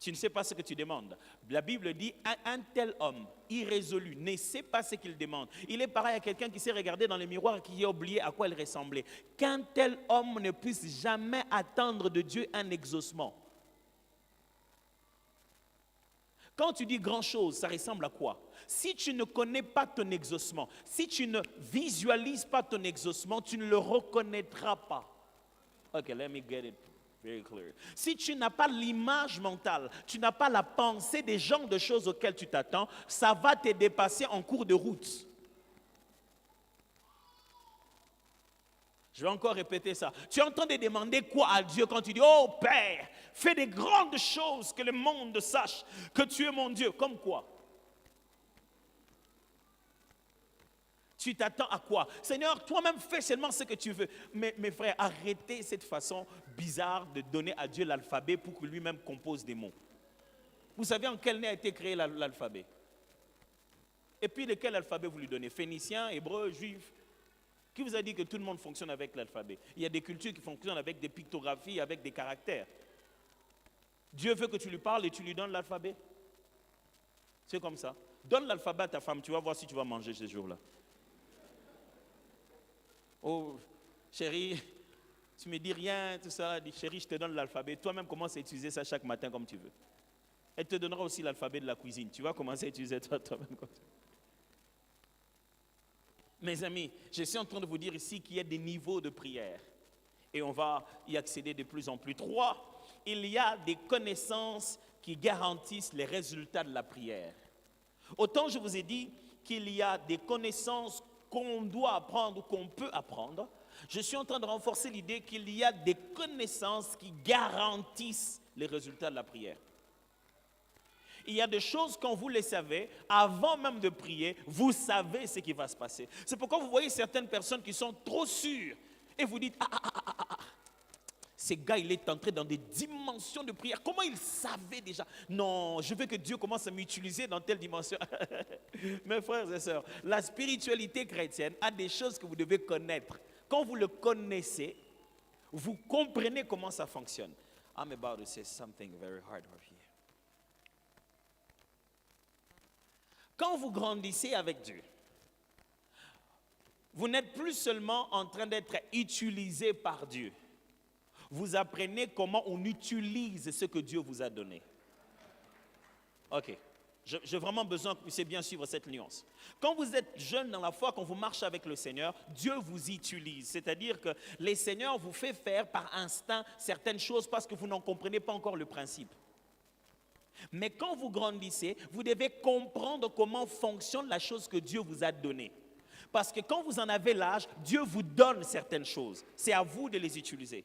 Tu ne sais pas ce que tu demandes. La Bible dit, un tel homme irrésolu ne sait pas ce qu'il demande. Il est pareil à quelqu'un qui s'est regardé dans le miroir et qui a oublié à quoi il ressemblait. Qu'un tel homme ne puisse jamais attendre de Dieu un exaucement. Quand tu dis grand chose, ça ressemble à quoi? Si tu ne connais pas ton exaucement, si tu ne visualises pas ton exaucement, tu ne le reconnaîtras pas. Ok, let me get it very clear. Si tu n'as pas l'image mentale, tu n'as pas la pensée des genres de choses auxquelles tu t'attends, ça va te dépasser en cours de route. Je vais encore répéter ça. Tu es en train de demander quoi à Dieu quand tu dis, oh Père, fais des grandes choses que le monde sache que tu es mon Dieu. Comme quoi? Tu t'attends à quoi? Seigneur, toi-même fais seulement ce que tu veux. Mais mes frères, arrêtez cette façon bizarre de donner à Dieu l'alphabet pour que lui-même compose des mots. Vous savez en quelle année a été créé l'alphabet? Et puis de quel alphabet vous lui donnez? Phénicien, hébreu, juif? Qui vous a dit que tout le monde fonctionne avec l'alphabet? Il y a des cultures qui fonctionnent avec des pictographies, avec des caractères. Dieu veut que tu lui parles et tu lui donnes l'alphabet. C'est comme ça. Donne l'alphabet à ta femme, tu vas voir si tu vas manger ce jour-là. Oh, chérie, tu me dis rien, tout ça. Dis, chérie, je te donne l'alphabet. Toi-même, commence à utiliser ça chaque matin comme tu veux. Elle te donnera aussi l'alphabet de la cuisine. Tu vas commencer à utiliser toi-même comme ça. Mes amis, je suis en train de vous dire ici qu'il y a des niveaux de prière. Et on va y accéder de plus en plus. 3, il y a des connaissances qui garantissent les résultats de la prière. Autant je vous ai dit qu'il y a des connaissances qu'on doit apprendre ou qu'on peut apprendre, je suis en train de renforcer l'idée qu'il y a des connaissances qui garantissent les résultats de la prière. Il y a des choses, quand vous les savez, avant même de prier, vous savez ce qui va se passer. C'est pourquoi vous voyez certaines personnes qui sont trop sûres et vous dites, ce gars, il est entré dans des dimensions de prière. Comment il savait déjà? Non, je veux que Dieu commence à m'utiliser dans telle dimension. Mes frères et sœurs, la spiritualité chrétienne a des choses que vous devez connaître. Quand vous le connaissez, vous comprenez comment ça fonctionne. I'm about to say something very hard here. Quand vous grandissez avec Dieu, vous n'êtes plus seulement en train d'être utilisé par Dieu. Vous apprenez comment on utilise ce que Dieu vous a donné. Ok, j'ai vraiment besoin que vous puissiez bien suivre cette nuance. Quand vous êtes jeune dans la foi, quand vous marchez avec le Seigneur, Dieu vous utilise. C'est-à-dire que le Seigneur vous fait faire par instinct certaines choses parce que vous n'en comprenez pas encore le principe. Mais quand vous grandissez, vous devez comprendre comment fonctionne la chose que Dieu vous a donnée. Parce que quand vous en avez l'âge, Dieu vous donne certaines choses. C'est à vous de les utiliser.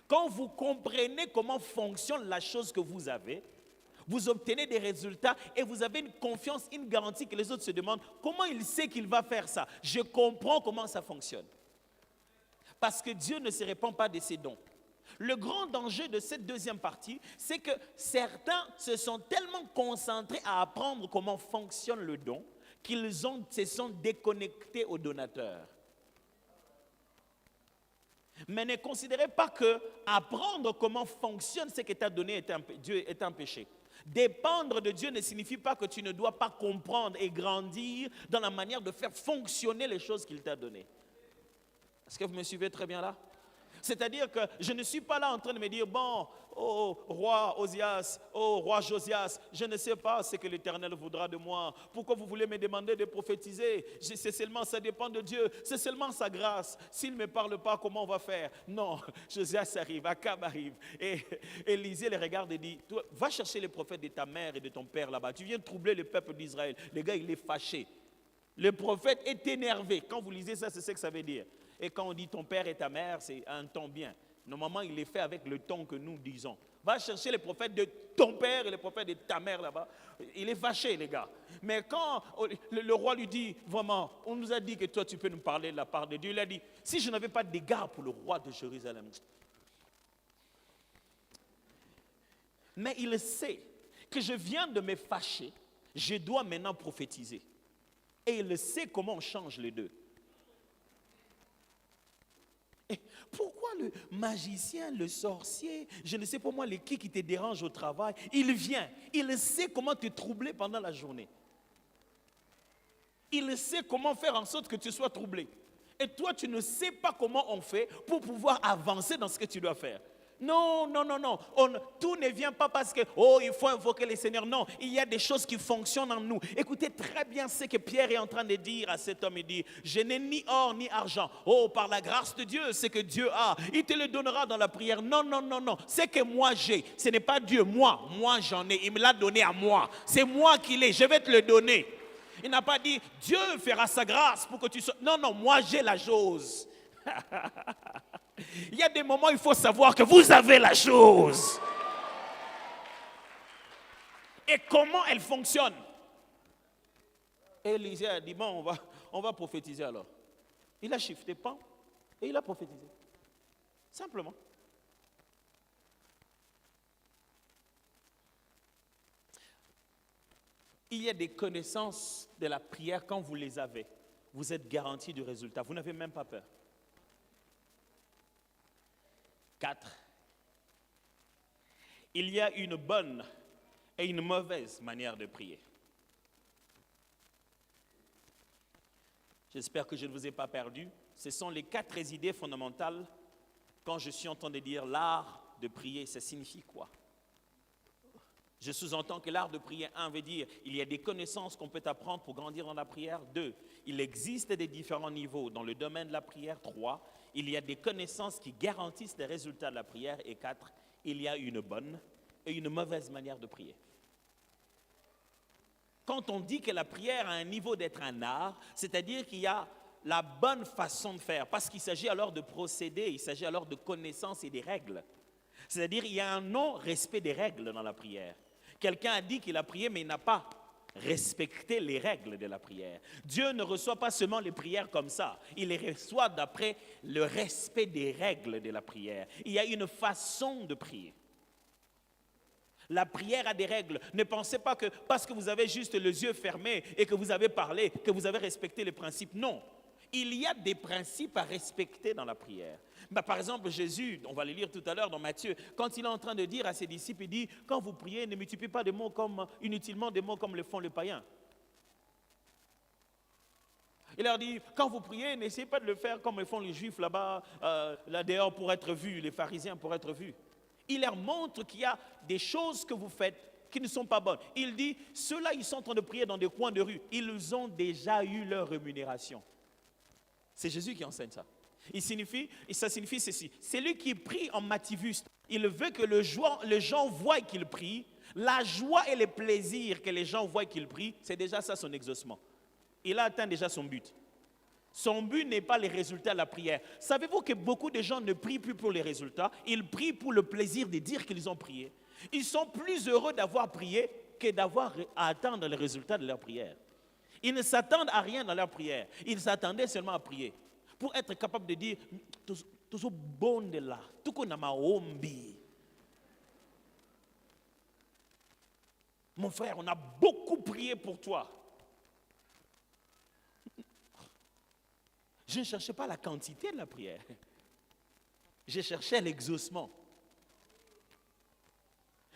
Quand vous comprenez comment fonctionne la chose que vous avez, vous obtenez des résultats et vous avez une confiance, une garantie que les autres se demandent comment il sait qu'il va faire ça. Je comprends comment ça fonctionne. Parce que Dieu ne se répand pas de ses dons. Le grand danger de cette deuxième partie, c'est que certains se sont tellement concentrés à apprendre comment fonctionne le don qu'ils se sont déconnectés au donateur. Mais ne considérez pas que apprendre comment fonctionne ce que t'a donné Dieu est un péché. Dépendre de Dieu ne signifie pas que tu ne dois pas comprendre et grandir dans la manière de faire fonctionner les choses qu'il t'a données. Est-ce que vous me suivez très bien là? C'est-à-dire que je ne suis pas là en train de me dire, bon, oh roi Osias, oh roi Josias, je ne sais pas ce que l'Éternel voudra de moi. Pourquoi vous voulez me demander de prophétiser? C'est seulement, ça dépend de Dieu, c'est seulement sa grâce. S'il ne me parle pas, comment on va faire? Non, Josias arrive, Akab arrive. Et Élisée les regarde et dit, toi, va chercher les prophètes de ta mère et de ton père là-bas. Tu viens troubler le peuple d'Israël. Le gars, il est fâché. Le prophète est énervé. Quand vous lisez ça, c'est ce que ça veut dire. Et quand on dit ton père et ta mère, c'est un ton bien. Normalement, il est fait avec le ton que nous disons. Va chercher les prophètes de ton père et les prophètes de ta mère là-bas. Il est fâché, les gars. Mais quand le roi lui dit, vraiment, on nous a dit que toi, tu peux nous parler de la part de Dieu. Il a dit, si je n'avais pas d'égard pour le roi de Jérusalem. Mais il sait que je viens de me fâcher. Je dois maintenant prophétiser. Et il sait comment on change les deux. Et pourquoi le magicien, le sorcier, je ne sais pas moi, qui te dérange au travail, il vient, il sait comment te troubler pendant la journée. Il sait comment faire en sorte que tu sois troublé. Et toi, tu ne sais pas comment on fait pour pouvoir avancer dans ce que tu dois faire. Non, non, non, non. Tout ne vient pas parce que, oh, il faut invoquer le Seigneur. Non, il y a des choses qui fonctionnent en nous. Écoutez très bien ce que Pierre est en train de dire à cet homme. Il dit, je n'ai ni or ni argent. Oh, par la grâce de Dieu, ce que Dieu a, il te le donnera dans la prière. Non, non, non, non. Ce que moi j'ai, ce n'est pas Dieu. Moi j'en ai. Il me l'a donné à moi. C'est moi qui l'ai. Je vais te le donner. Il n'a pas dit, Dieu fera sa grâce pour que tu sois... Non, non, moi j'ai la chose. Il y a des moments où il faut savoir que vous avez la chose. Et comment elle fonctionne. Et Élisée a dit, bon, on va prophétiser alors. Il a shifté pan et il a prophétisé. Simplement. Il y a des connaissances de la prière, quand vous les avez, vous êtes garanti du résultat. Vous n'avez même pas peur. 4. Il y a une bonne et une mauvaise manière de prier. J'espère que je ne vous ai pas perdu. Ce sont les 4 idées fondamentales quand je suis en train de dire l'art de prier. Ça signifie quoi? Je sous-entends que l'art de prier, 1, veut dire il y a des connaissances qu'on peut apprendre pour grandir dans la prière. 2, il existe des différents niveaux dans le domaine de la prière. 3, il y a des connaissances qui garantissent les résultats de la prière. Et 4, il y a une bonne et une mauvaise manière de prier. Quand on dit que la prière a un niveau d'être un art, c'est-à-dire qu'il y a la bonne façon de faire, parce qu'il s'agit alors de procéder, il s'agit alors de connaissances et des règles. C'est-à-dire qu'il y a un non-respect des règles dans la prière. Quelqu'un a dit qu'il a prié, mais il n'a pas respecté les règles de la prière. Dieu ne reçoit pas seulement les prières comme ça, il les reçoit d'après le respect des règles de la prière. Il y a une façon de prier. La prière a des règles. Ne pensez pas que parce que vous avez juste les yeux fermés et que vous avez parlé, que vous avez respecté les principes. Non. Il y a des principes à respecter dans la prière. Par exemple, Jésus, on va le lire tout à l'heure dans Matthieu, quand il est en train de dire à ses disciples, il dit, quand vous priez, ne multipliez pas de mots inutilement des mots comme le font les païens. Il leur dit, quand vous priez, n'essayez pas de le faire comme le font les juifs là-bas, là dehors pour être vus, les pharisiens pour être vus. Il leur montre qu'il y a des choses que vous faites qui ne sont pas bonnes. Il dit, ceux-là, ils sont en train de prier dans des coins de rue. Ils ont déjà eu leur rémunération. C'est Jésus qui enseigne ça. Ça signifie ceci. Celui qui prie en mativus, il veut que les gens voient qu'il prie. La joie et le plaisir que les gens voient qu'il prie, c'est déjà ça son exaucement. Il a atteint déjà son but. Son but n'est pas les résultats de la prière. Savez-vous que beaucoup de gens ne prient plus pour les résultats? Ils prient pour le plaisir de dire qu'ils ont prié. Ils sont plus heureux d'avoir prié que d'avoir à attendre les résultats de leur prière. Ils ne s'attendent à rien dans leur prière. Ils s'attendaient seulement à prier. Pour être capable de dire, tout bon de là, tout qu'on a ma ombi. Mon frère, on a beaucoup prié pour toi. Je ne cherchais pas la quantité de la prière. Je cherchais l'exaucement.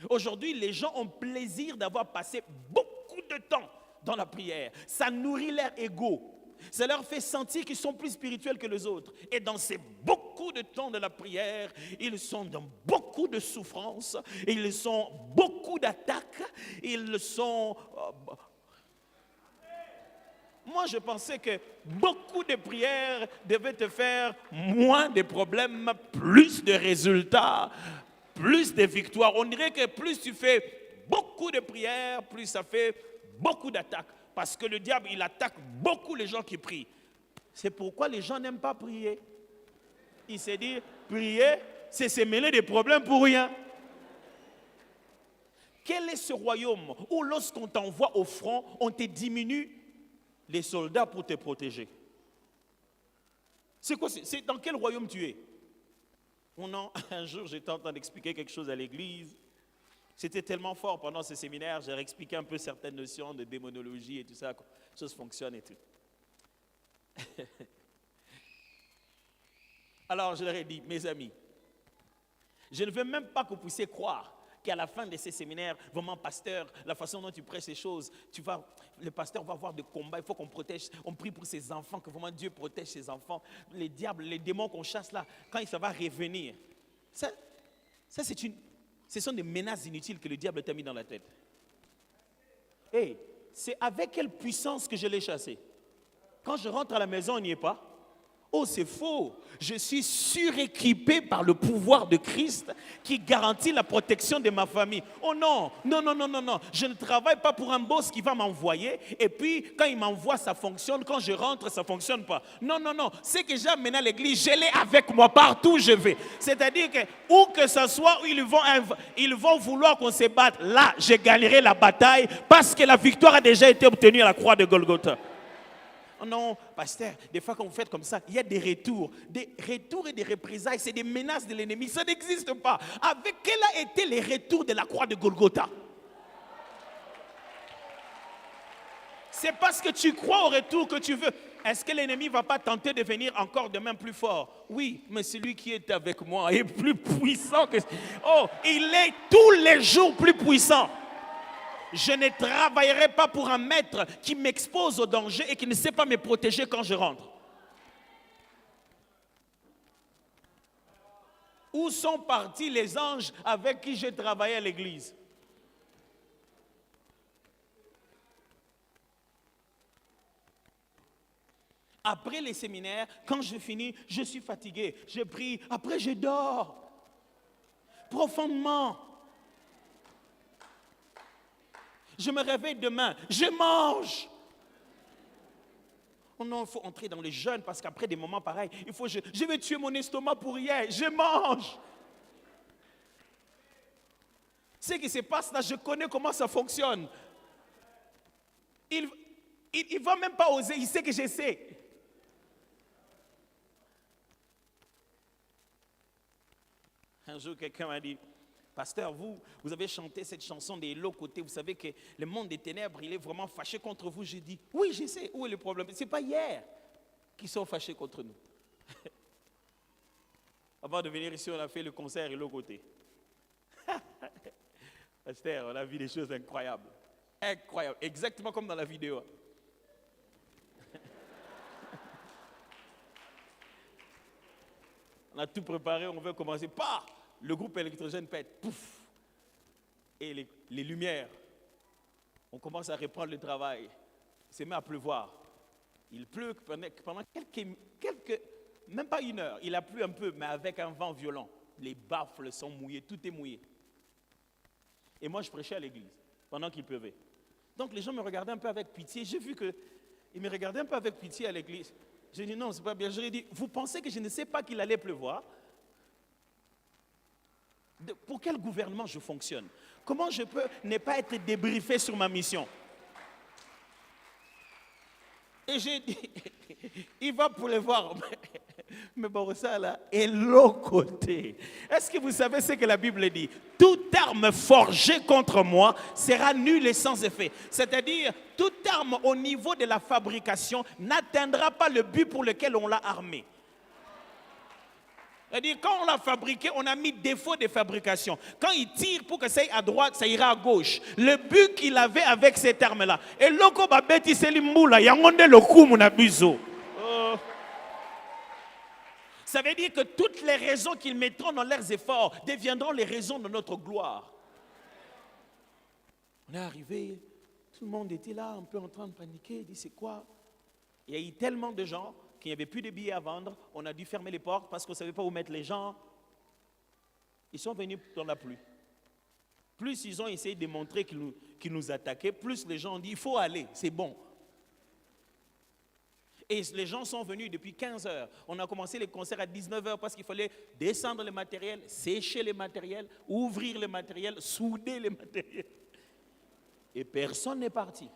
Aujourd'hui, les gens ont plaisir d'avoir passé beaucoup de temps dans la prière. Ça nourrit leur ego. Ça leur fait sentir qu'ils sont plus spirituels que les autres. Et dans ces beaucoup beaucoup de temps de la prière, ils sont dans beaucoup de souffrances, ils ont beaucoup d'attaques, ils sont... Moi, je pensais que beaucoup de prières devaient te faire moins de problèmes, plus de résultats, plus de victoires. On dirait que plus tu fais beaucoup de prières, plus ça fait beaucoup d'attaques. Parce que le diable, il attaque beaucoup les gens qui prient. C'est pourquoi les gens n'aiment pas prier. Il s'est dit, prier, c'est se mêler des problèmes pour rien. Quel est ce royaume où lorsqu'on t'envoie au front, on te diminue les soldats pour te protéger? C'est quoi? C'est dans quel royaume tu es? Un jour, j'étais en train d'expliquer quelque chose à l'église. C'était tellement fort pendant ce séminaire, j'ai expliqué un peu certaines notions de démonologie et tout ça, comment les choses fonctionnent et tout. Alors je leur ai dit, mes amis, je ne veux même pas que vous puissiez croire qu'à la fin de ces séminaires, vraiment pasteur, la façon dont tu prêches ces choses, le pasteur va avoir des combats, il faut qu'on protège, on prie pour ses enfants, que vraiment Dieu protège ses enfants. Les diables, les démons qu'on chasse là, quand ça va revenir, ce sont des menaces inutiles que le diable t'a mis dans la tête. Et c'est avec quelle puissance que je l'ai chassé? Quand je rentre à la maison, il n'y est pas. Oh, c'est faux. Je suis suréquipé par le pouvoir de Christ qui garantit la protection de ma famille. Oh non, non, non, non, non, non. Je ne travaille pas pour un boss qui va m'envoyer et puis quand il m'envoie, ça fonctionne. Quand je rentre, ça ne fonctionne pas. Non, non, non. Ce que j'ai amené à l'église, je l'ai avec moi partout où je vais. C'est-à-dire que où que ce soit, où ils vont vouloir qu'on se batte, là, je gagnerai la bataille parce que la victoire a déjà été obtenue à la croix de Golgotha. Non, pasteur, des fois quand vous faites comme ça, il y a des retours et des représailles, c'est des menaces de l'ennemi, ça n'existe pas. Avec quel a été les retours de la croix de Golgotha? C'est parce que tu crois au retour que tu veux. Est-ce que l'ennemi ne va pas tenter de venir encore demain plus fort? Oui, mais celui qui est avec moi est plus puissant que... Oh, il est tous les jours plus puissant. Je ne travaillerai pas pour un maître qui m'expose au danger et qui ne sait pas me protéger quand je rentre. Où sont partis les anges avec qui j'ai travaillé à l'église? Après les séminaires, quand je finis, je suis fatigué, je prie, après je dors profondément. Je me réveille demain, je mange. Oh non, il faut entrer dans le jeûne parce qu'après des moments pareils, je vais tuer mon estomac pour rien, je mange. Ce qui se passe là, je connais comment ça fonctionne. Il ne va même pas oser, il sait que je sais. Un jour, quelqu'un m'a dit, pasteur, vous avez chanté cette chanson des l'autre côté. Vous savez que le monde des ténèbres, il est vraiment fâché contre vous. J'ai dit, oui, je sais. Où est le problème? Ce n'est pas hier qu'ils sont fâchés contre nous. Avant de venir ici, on a fait le concert et l'autre côté. Pasteur, on a vu des choses incroyables. Incroyables. Exactement comme dans la vidéo. On a tout préparé, on veut commencer. Pah! Le groupe électrogène pète, pouf, et les lumières. On commence à reprendre le travail. Il se met à pleuvoir. Il pleut pendant quelques, même pas une heure. Il a plu un peu, mais avec un vent violent. Les baffles sont mouillés, tout est mouillé. Et moi, je prêchais à l'église pendant qu'il pleuvait. Donc les gens me regardaient un peu avec pitié. J'ai vu qu'ils me regardaient un peu avec pitié à l'église. J'ai dit non, c'est pas bien. Je lui ai dit, vous pensez que je ne sais pas qu'il allait pleuvoir? Pour quel gouvernement je fonctionne? Comment je peux ne pas être débriefé sur ma mission? Et j'ai dit, il va pleuvoir. Mais bon, ça là est l'autre côté. Est-ce que vous savez ce que la Bible dit? Toute arme forgée contre moi sera nulle et sans effet. C'est-à-dire, toute arme au niveau de la fabrication n'atteindra pas le but pour lequel on l'a armée. C'est-à-dire, quand on l'a fabriqué, on a mis défaut de fabrication. Quand il tire pour que ça aille à droite, ça ira à gauche. Le but qu'il avait avec cette arme-là. Et loko babeti selimboula, yangonde le kumu na bizo. Ça veut dire que toutes les raisons qu'ils mettront dans leurs efforts deviendront les raisons de notre gloire. On est arrivé, tout le monde était là, un peu en train de paniquer. Il dit, c'est quoi? Il y a eu tellement de gens qu'il n'y avait plus de billets à vendre. On a dû fermer les portes parce qu'on ne savait pas où mettre les gens. Ils sont venus dans la pluie. Plus ils ont essayé de montrer qu'ils nous attaquaient, plus les gens ont dit, il faut aller, c'est bon. Et les gens sont venus depuis 15 heures. On a commencé les concerts à 19 heures parce qu'il fallait descendre le matériel, sécher le matériel, ouvrir le matériel, souder le matériel. Et personne n'est parti.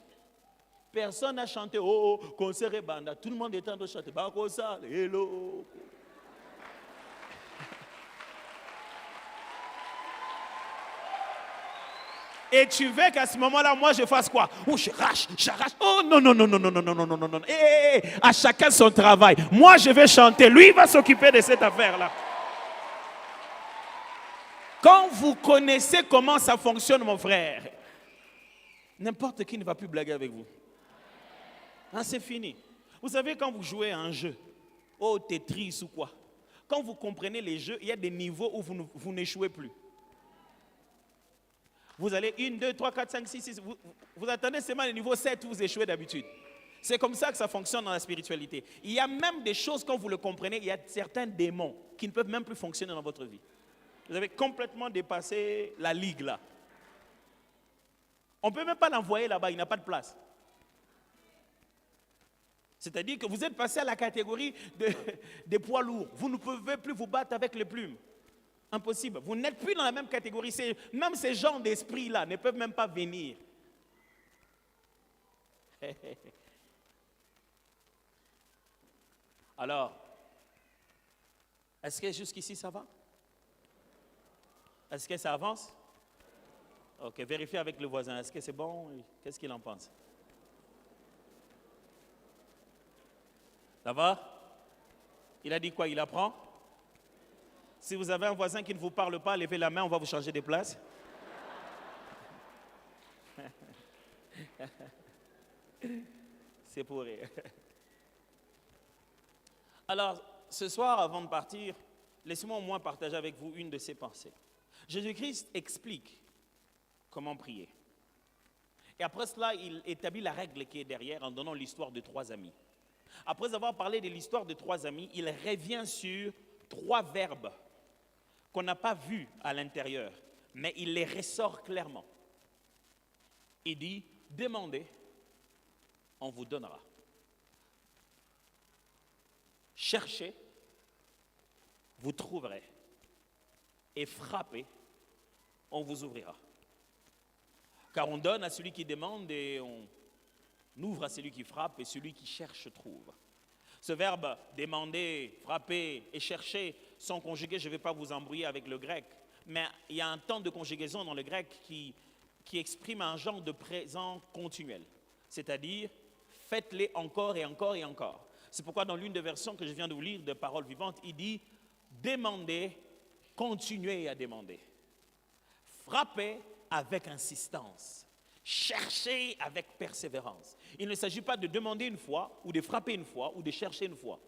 Personne n'a chanté, oh, concert et banda. Tout le monde est en train de chanter, Bakosa, hello. Et tu veux qu'à ce moment-là, moi, je fasse quoi? Oh, j'arrache. Oh, non, non, non, non, non, non, non, non, non, non. À chacun son travail. Moi, je vais chanter. Lui, il va s'occuper de cette affaire-là. Quand vous connaissez comment ça fonctionne, mon frère, n'importe qui ne va plus blaguer avec vous. Hein, c'est fini. Vous savez, quand vous jouez à un jeu, au Tetris ou quoi, quand vous comprenez les jeux, il y a des niveaux où vous n'échouez plus. Vous allez 1, 2, 3, 4, 5, 6, 6. Vous attendez seulement le niveau 7 où vous échouez d'habitude. C'est comme ça que ça fonctionne dans la spiritualité. Il y a même des choses, quand vous le comprenez, il y a certains démons qui ne peuvent même plus fonctionner dans votre vie. Vous avez complètement dépassé la ligue là. On ne peut même pas l'envoyer là-bas, il n'a pas de place. C'est-à-dire que vous êtes passé à la catégorie des poids lourds. Vous ne pouvez plus vous battre avec les plumes. Impossible. Vous n'êtes plus dans la même catégorie. Même ces gens d'esprit-là ne peuvent même pas venir. Alors, est-ce que jusqu'ici ça va? Est-ce que ça avance? Ok, vérifiez avec le voisin. Est-ce que c'est bon? Qu'est-ce qu'il en pense? Ça va? Il a dit quoi? Il apprend? Si vous avez un voisin qui ne vous parle pas, levez la main, on va vous changer de place. C'est pour rire. Alors, ce soir, avant de partir, laissez-moi au moins partager avec vous une de ces pensées. Jésus-Christ explique comment prier. Et après cela, il établit la règle qui est derrière en donnant l'histoire de 3 amis. Après avoir parlé de l'histoire de 3 amis, il revient sur 3 verbes qu'on n'a pas vus à l'intérieur, mais il les ressort clairement. Il dit, demandez, on vous donnera. Cherchez, vous trouverez. Et frappez, on vous ouvrira. Car on donne à celui qui demande et on ouvre à celui qui frappe et celui qui cherche trouve. Ce verbe demander, frapper et chercher sont conjugués, je ne vais pas vous embrouiller avec le grec, mais il y a un temps de conjugaison dans le grec qui exprime un genre de présent continuel. C'est-à-dire, faites-les encore et encore et encore. C'est pourquoi dans l'une des versions que je viens de vous lire de Paroles vivantes, il dit, demandez, continuez à demander. Frappez avec insistance. Cherchez avec persévérance. Il ne s'agit pas de demander une fois, ou de frapper une fois, ou de chercher une fois.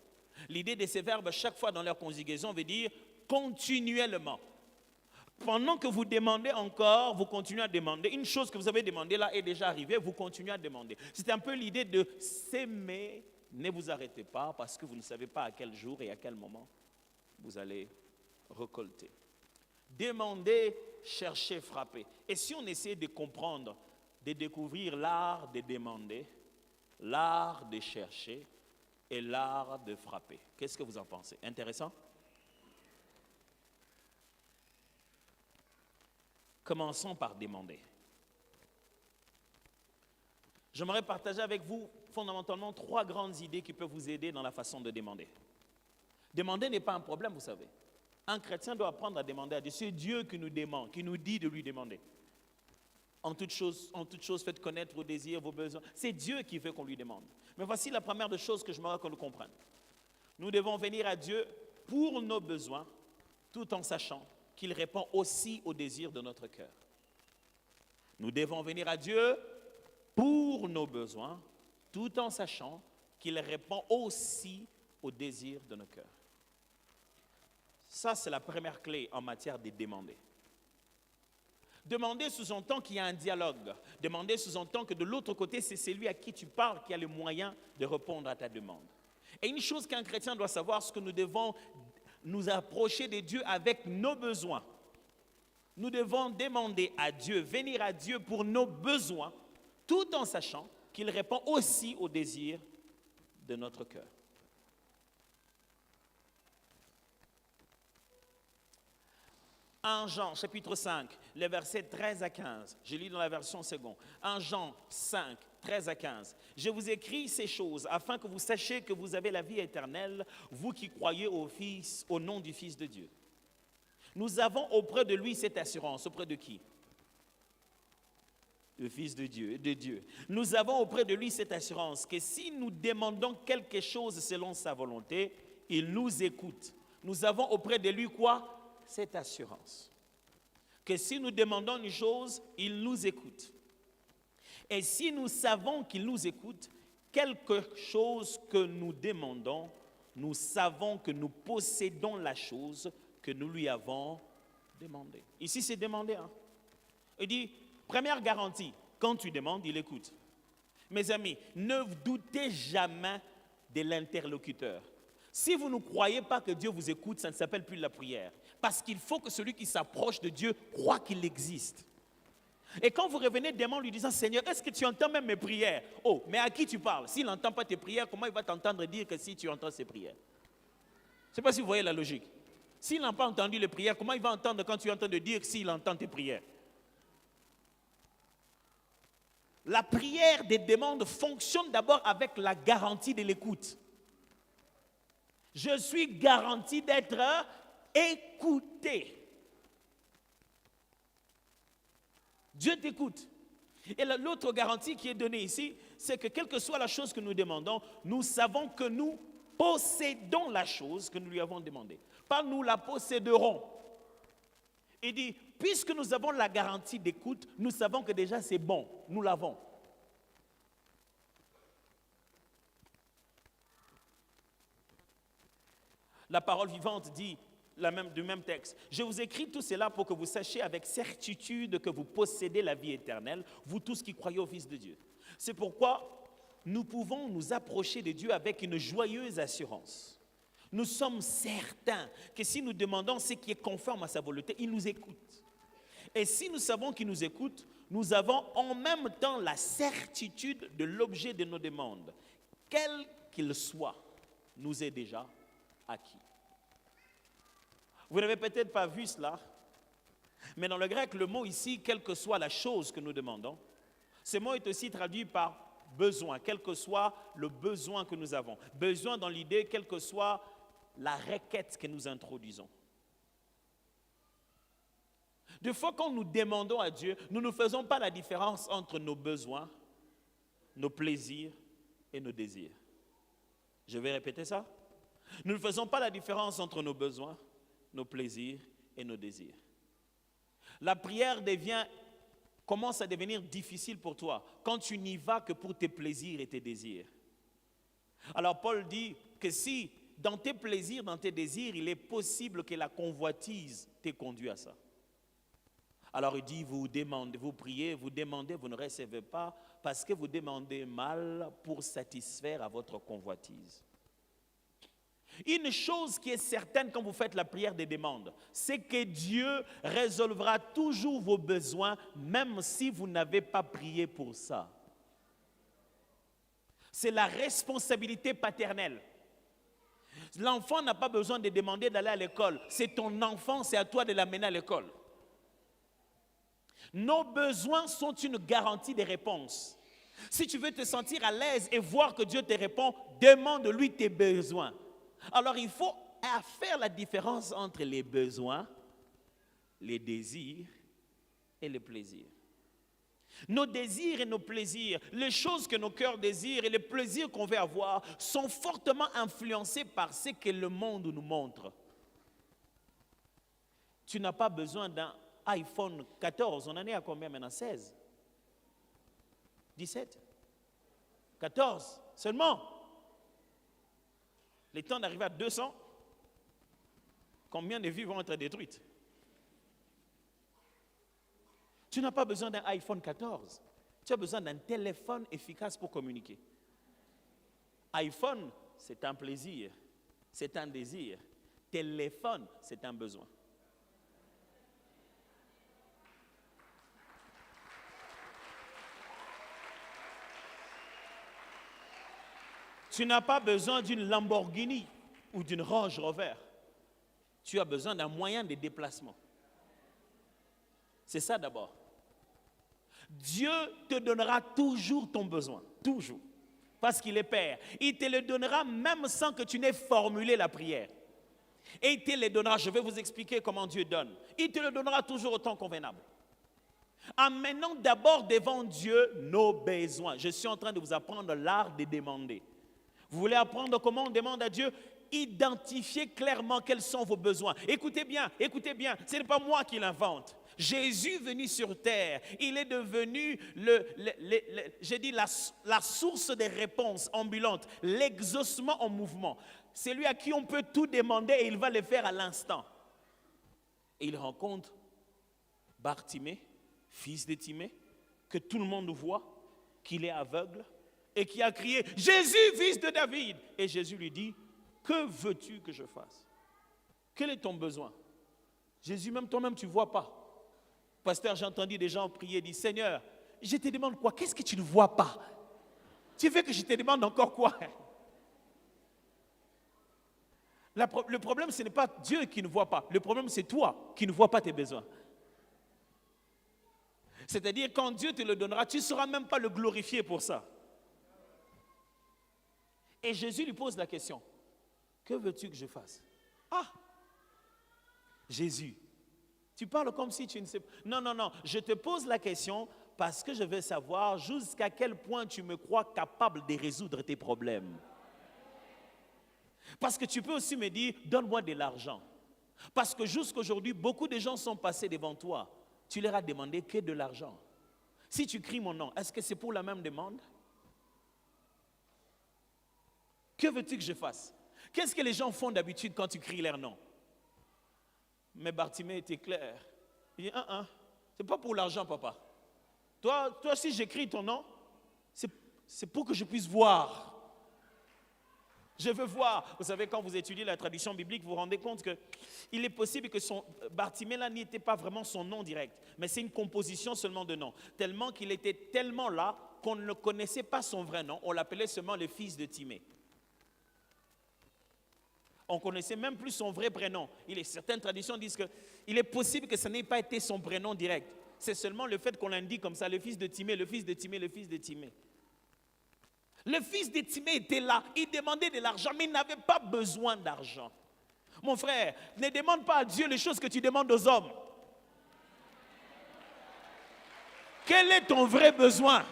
L'idée de ces verbes, chaque fois dans leur conjugaison, veut dire continuellement. Pendant que vous demandez encore, vous continuez à demander. Une chose que vous avez demandé là est déjà arrivée, vous continuez à demander. C'est un peu l'idée de s'aimer, ne vous arrêtez pas, parce que vous ne savez pas à quel jour et à quel moment vous allez récolter. Demandez, cherchez, frappez. Et si on essaie de comprendre, de découvrir l'art de demander, l'art de chercher et l'art de frapper. Qu'est-ce que vous en pensez? Intéressant? Commençons par demander. J'aimerais partager avec vous fondamentalement 3 grandes idées qui peuvent vous aider dans la façon de demander. Demander n'est pas un problème, vous savez. Un chrétien doit apprendre à demander à Dieu. C'est Dieu qui nous demande, qui nous dit de lui demander. En toute chose, faites connaître vos désirs, vos besoins. C'est Dieu qui veut qu'on lui demande. Mais voici la première des choses que je m'aimerais qu'on le comprenne. Nous devons venir à Dieu pour nos besoins, tout en sachant qu'il répond aussi aux désirs de notre cœur. Nous devons venir à Dieu pour nos besoins, tout en sachant qu'il répond aussi aux désirs de nos cœurs. Ça, c'est la première clé en matière de demander. Demander sous-entend qu'il y a un dialogue. Demander sous-entend que de l'autre côté, c'est celui à qui tu parles qui a les moyens de répondre à ta demande. Et une chose qu'un chrétien doit savoir, c'est que nous devons nous approcher de Dieu avec nos besoins. Nous devons demander à Dieu, venir à Dieu pour nos besoins, tout en sachant qu'il répond aussi aux désirs de notre cœur. En Jean, chapitre 5, les versets 13 à 15, je lis dans la version seconde. En Jean 5, 13 à 15, je vous écris ces choses afin que vous sachiez que vous avez la vie éternelle, vous qui croyez au Fils, au nom du Fils de Dieu. Nous avons auprès de lui cette assurance. Auprès de qui? Le Fils de Dieu. Nous avons auprès de lui cette assurance que si nous demandons quelque chose selon sa volonté, il nous écoute. Nous avons auprès de lui quoi? Cette assurance. Que si nous demandons une chose, il nous écoute. Et si nous savons qu'il nous écoute, quelque chose que nous demandons, nous savons que nous possédons la chose que nous lui avons demandé. Ici, c'est demander. Il dit, première garantie, quand tu demandes, il écoute. Mes amis, ne doutez jamais de l'interlocuteur. Si vous ne croyez pas que Dieu vous écoute, ça ne s'appelle plus la prière. Parce qu'il faut que celui qui s'approche de Dieu croit qu'il existe. Et quand vous revenez demain en lui disant, Seigneur, est-ce que tu entends même mes prières? Oh, mais à qui tu parles? S'il n'entend pas tes prières, comment il va t'entendre dire que si tu entends ses prières? Je ne sais pas si vous voyez la logique. S'il n'a pas entendu les prières, comment il va entendre quand tu es en train de dire s'il entend tes prières? La prière des demandes fonctionne d'abord avec la garantie de l'écoute. Je suis garanti d'être écouté. Dieu t'écoute. Et l'autre garantie qui est donnée ici, c'est que quelle que soit la chose que nous demandons, nous savons que nous possédons la chose que nous lui avons demandée. Pas nous la posséderons. Il dit, puisque nous avons la garantie d'écoute, nous savons que déjà c'est bon, nous l'avons. La parole vivante dit, du même texte, je vous écris tout cela pour que vous sachiez avec certitude que vous possédez la vie éternelle, vous tous qui croyez au Fils de Dieu. C'est pourquoi nous pouvons nous approcher de Dieu avec une joyeuse assurance. Nous sommes certains que si nous demandons ce qui est conforme à sa volonté, il nous écoute. Et si nous savons qu'il nous écoute, nous avons en même temps la certitude de l'objet de nos demandes, quel qu'il soit, nous est déjà acquis. Vous n'avez peut-être pas vu cela, mais dans le grec, le mot ici, quelle que soit la chose que nous demandons, ce mot est aussi traduit par besoin, quel que soit le besoin que nous avons. Besoin dans l'idée, quelle que soit la requête que nous introduisons. Des fois, quand nous demandons à Dieu, nous ne faisons pas la différence entre nos besoins, nos plaisirs et nos désirs. Je vais répéter ça. Nous ne faisons pas la différence entre nos besoins, nos plaisirs et nos désirs. La prière commence à devenir difficile pour toi quand tu n'y vas que pour tes plaisirs et tes désirs. Alors Paul dit que si dans tes plaisirs, dans tes désirs, il est possible que la convoitise t'ait conduit à ça. Alors il dit, vous demandez, vous priez, vous demandez, vous ne recevez pas parce que vous demandez mal pour satisfaire à votre convoitise. Une chose qui est certaine quand vous faites la prière des demandes, c'est que Dieu résolvera toujours vos besoins, même si vous n'avez pas prié pour ça. C'est la responsabilité paternelle. L'enfant n'a pas besoin de demander d'aller à l'école. C'est ton enfant, c'est à toi de l'amener à l'école. Nos besoins sont une garantie de réponse. Si tu veux te sentir à l'aise et voir que Dieu te répond, demande-lui tes besoins. Alors il faut faire la différence entre les besoins, les désirs et les plaisirs. Nos désirs et nos plaisirs, les choses que nos cœurs désirent et les plaisirs qu'on veut avoir sont fortement influencés par ce que le monde nous montre. Tu n'as pas besoin d'un iPhone 14, on en est à combien maintenant? 16? 17? 14 seulement? Les temps d'arriver à 200? Combien de vies vont être détruites? Tu n'as pas besoin d'un iPhone 14. Tu as besoin d'un téléphone efficace pour communiquer. iPhone, c'est un plaisir, c'est un désir. Téléphone, c'est un besoin. Tu n'as pas besoin d'une Lamborghini ou d'une Range Rover. Tu as besoin d'un moyen de déplacement. C'est ça d'abord. Dieu te donnera toujours ton besoin, toujours, parce qu'il est Père. Il te le donnera même sans que tu n'aies formulé la prière. Et il te le donnera, je vais vous expliquer comment Dieu donne. Il te le donnera toujours au temps convenable. Amenons d'abord devant Dieu nos besoins. Je suis en train de vous apprendre l'art de demander. Vous voulez apprendre comment on demande à Dieu? Identifiez clairement quels sont vos besoins. Écoutez bien, ce n'est pas moi qui l'invente. Jésus venu sur terre, il est devenu la source des réponses ambulantes, l'exaucement en mouvement. C'est lui à qui on peut tout demander et il va le faire à l'instant. Et il rencontre Bartimée, fils de Timée, que tout le monde voit, qu'il est aveugle et qui a crié « Jésus, fils de David !» Et Jésus lui dit « Que veux-tu que je fasse? Quel est ton besoin? » Jésus, même toi-même, tu ne vois pas. Pasteur, j'ai entendu des gens prier, dire « Seigneur, je te demande quoi? Qu'est-ce que tu ne vois pas? Tu veux que je te demande encore quoi ?» Le problème, ce n'est pas Dieu qui ne voit pas. Le problème, c'est toi qui ne vois pas tes besoins. C'est-à-dire, quand Dieu te le donnera, tu ne sauras même pas le glorifier pour ça. Et Jésus lui pose la question, « Que veux-tu que je fasse? » Ah! Jésus, tu parles comme si tu ne sais pas. Non, je te pose la question parce que je veux savoir jusqu'à quel point tu me crois capable de résoudre tes problèmes. Parce que tu peux aussi me dire, donne-moi de l'argent. Parce que jusqu'aujourd'hui, beaucoup de gens sont passés devant toi. Tu leur as demandé que de l'argent. Si tu cries mon nom, est-ce que c'est pour la même demande? Que veux-tu que je fasse? Qu'est-ce que les gens font d'habitude quand tu cries leur nom? Mais Bartimée était clair. Il dit, c'est pas pour l'argent, papa. Toi, si j'écris ton nom, c'est pour que je puisse voir. Je veux voir. Vous savez, quand vous étudiez la tradition biblique, vous vous rendez compte qu'il est possible que Bartimée là n'était pas vraiment son nom direct, mais c'est une composition seulement de noms. Tellement qu'il était tellement là qu'on ne connaissait pas son vrai nom. On l'appelait seulement le fils de Timée. On ne connaissait même plus son vrai prénom. Certaines traditions disent qu'il est possible que ce n'ait pas été son prénom direct. C'est seulement le fait qu'on l'indique comme ça, le fils de Timée, le fils de Timée, le fils de Timée. Le fils de Timée était là, il demandait de l'argent, mais il n'avait pas besoin d'argent. Mon frère, ne demande pas à Dieu les choses que tu demandes aux hommes. Quel est ton vrai besoin?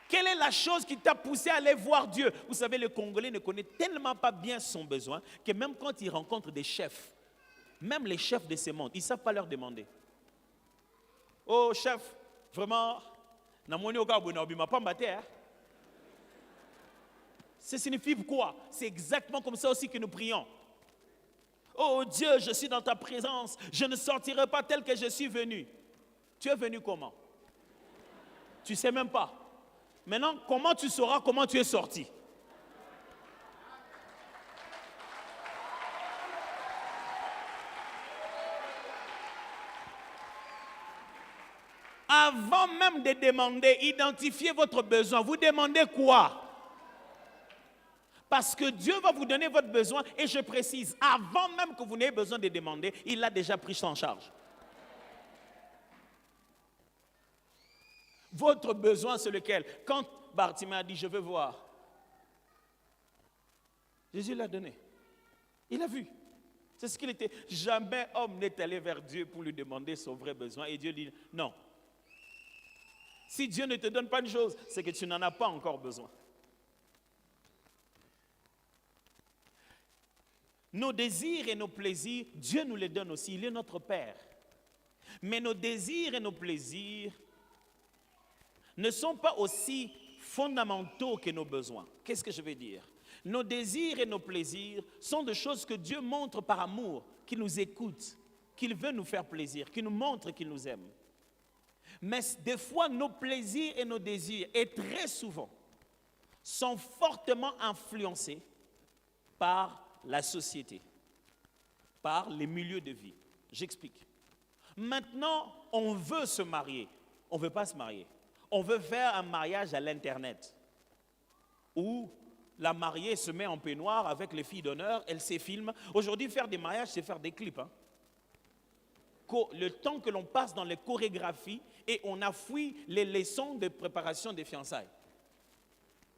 Quelle est la chose qui t'a poussé à aller voir Dieu? Vous savez, le Congolais ne connaît tellement pas bien son besoin que même quand il rencontre des chefs, même les chefs de ce monde, ils ne savent pas leur demander. Oh chef, vraiment, ça signifie quoi? C'est exactement comme ça aussi que nous prions. Oh Dieu, je suis dans ta présence, je ne sortirai pas tel que je suis venu. Tu es venu comment? Tu ne sais même pas. Maintenant, comment tu sauras comment tu es sorti? Avant même de demander, identifiez votre besoin. Vous demandez quoi? Parce que Dieu va vous donner votre besoin, et je précise, avant même que vous n'ayez besoin de demander, il l'a déjà pris en charge. Votre besoin, c'est lequel? Quand Bartimée a dit, je veux voir, Jésus l'a donné. Il a vu. C'est ce qu'il était. Jamais homme n'est allé vers Dieu pour lui demander son vrai besoin. Et Dieu dit, non. Si Dieu ne te donne pas une chose, c'est que tu n'en as pas encore besoin. Nos désirs et nos plaisirs, Dieu nous les donne aussi. Il est notre Père. Mais nos désirs et nos plaisirs ne sont pas aussi fondamentaux que nos besoins. Qu'est-ce que je veux dire? nos désirs et nos plaisirs sont des choses que Dieu montre par amour, qu'il nous écoute, qu'il veut nous faire plaisir, qu'il nous montre qu'il nous aime. Mais des fois, nos plaisirs et nos désirs, et très souvent, sont fortement influencés par la société, par les milieux de vie. J'explique. Maintenant, on veut se marier. On ne veut pas se marier. On veut faire un mariage à l'Internet, où la mariée se met en peignoir avec les filles d'honneur, elle se filme. Aujourd'hui, faire des mariages, c'est faire des clips. Le temps que l'on passe dans les chorégraphies et on a fui les leçons de préparation des fiançailles.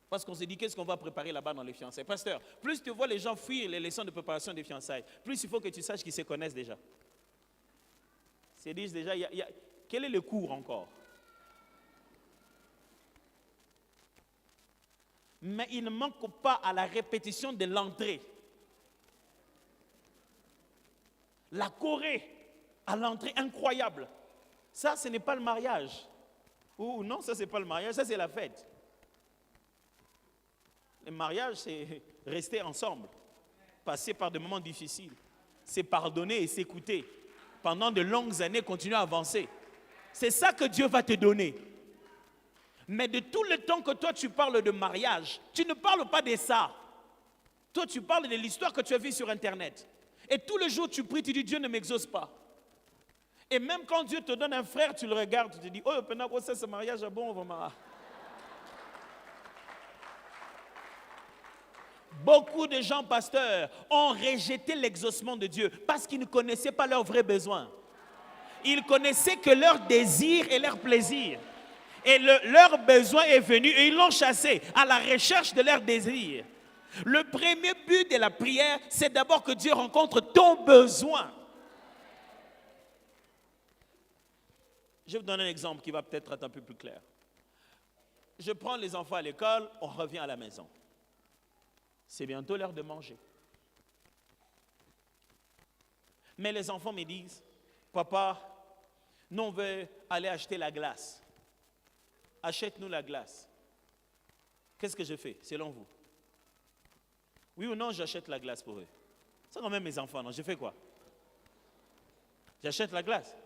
Parce qu'on s'est dit, qu'est-ce qu'on va préparer là-bas dans les fiançailles? Pasteur, plus tu vois les gens fuir les leçons de préparation des fiançailles, plus il faut que tu saches qu'ils se connaissent déjà. Ils se disent déjà, quel est le cours encore? Mais il ne manque pas à la répétition de l'entrée. La Corée, à l'entrée incroyable. Ça, ce n'est pas le mariage. Ou non, ça, ce n'est pas le mariage, ça, c'est la fête. Le mariage, c'est rester ensemble, passer par des moments difficiles, c'est pardonner et s'écouter. Pendant de longues années, continuer à avancer. C'est ça que Dieu va te donner. Mais de tout le temps que toi tu parles de mariage, tu ne parles pas de ça. Toi tu parles de l'histoire que tu as vue sur Internet. Et tous les jours tu pries, tu dis Dieu ne m'exauce pas. Et même quand Dieu te donne un frère, tu le regardes, tu te dis, oh, pendant que ce mariage est bon, vraiment. Beaucoup de gens, pasteurs, ont rejeté l'exaucement de Dieu parce qu'ils ne connaissaient pas leurs vrais besoins. Ils connaissaient que leur désir et leur plaisir. Et leur besoin est venu et ils l'ont chassé à la recherche de leur désir. Le premier but de la prière, c'est d'abord que Dieu rencontre ton besoin. Je vais vous donner un exemple qui va peut-être être un peu plus clair. Je prends les enfants à l'école, on revient à la maison. C'est bientôt l'heure de manger. Mais les enfants me disent, papa, nous on veut aller acheter la glace. Achète-nous la glace. Qu'est-ce que je fais, selon vous? Oui ou non, j'achète la glace pour eux. C'est quand même mes enfants, non? Je fais quoi? J'achète la glace.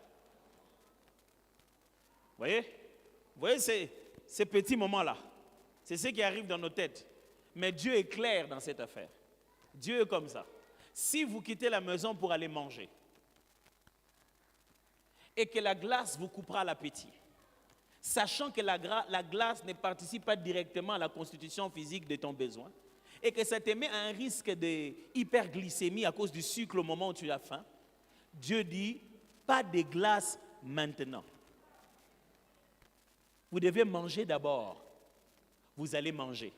Vous voyez ces petits moments-là. C'est ce qui arrive dans nos têtes. Mais Dieu est clair dans cette affaire. Dieu est comme ça. Si vous quittez la maison pour aller manger, et que la glace vous coupera l'appétit, sachant que la glace ne participe pas directement à la constitution physique de ton besoin, et que ça te met à un risque d'hyperglycémie à cause du sucre au moment où tu as faim, Dieu dit, pas de glace maintenant. Vous devez manger d'abord. Vous allez manger.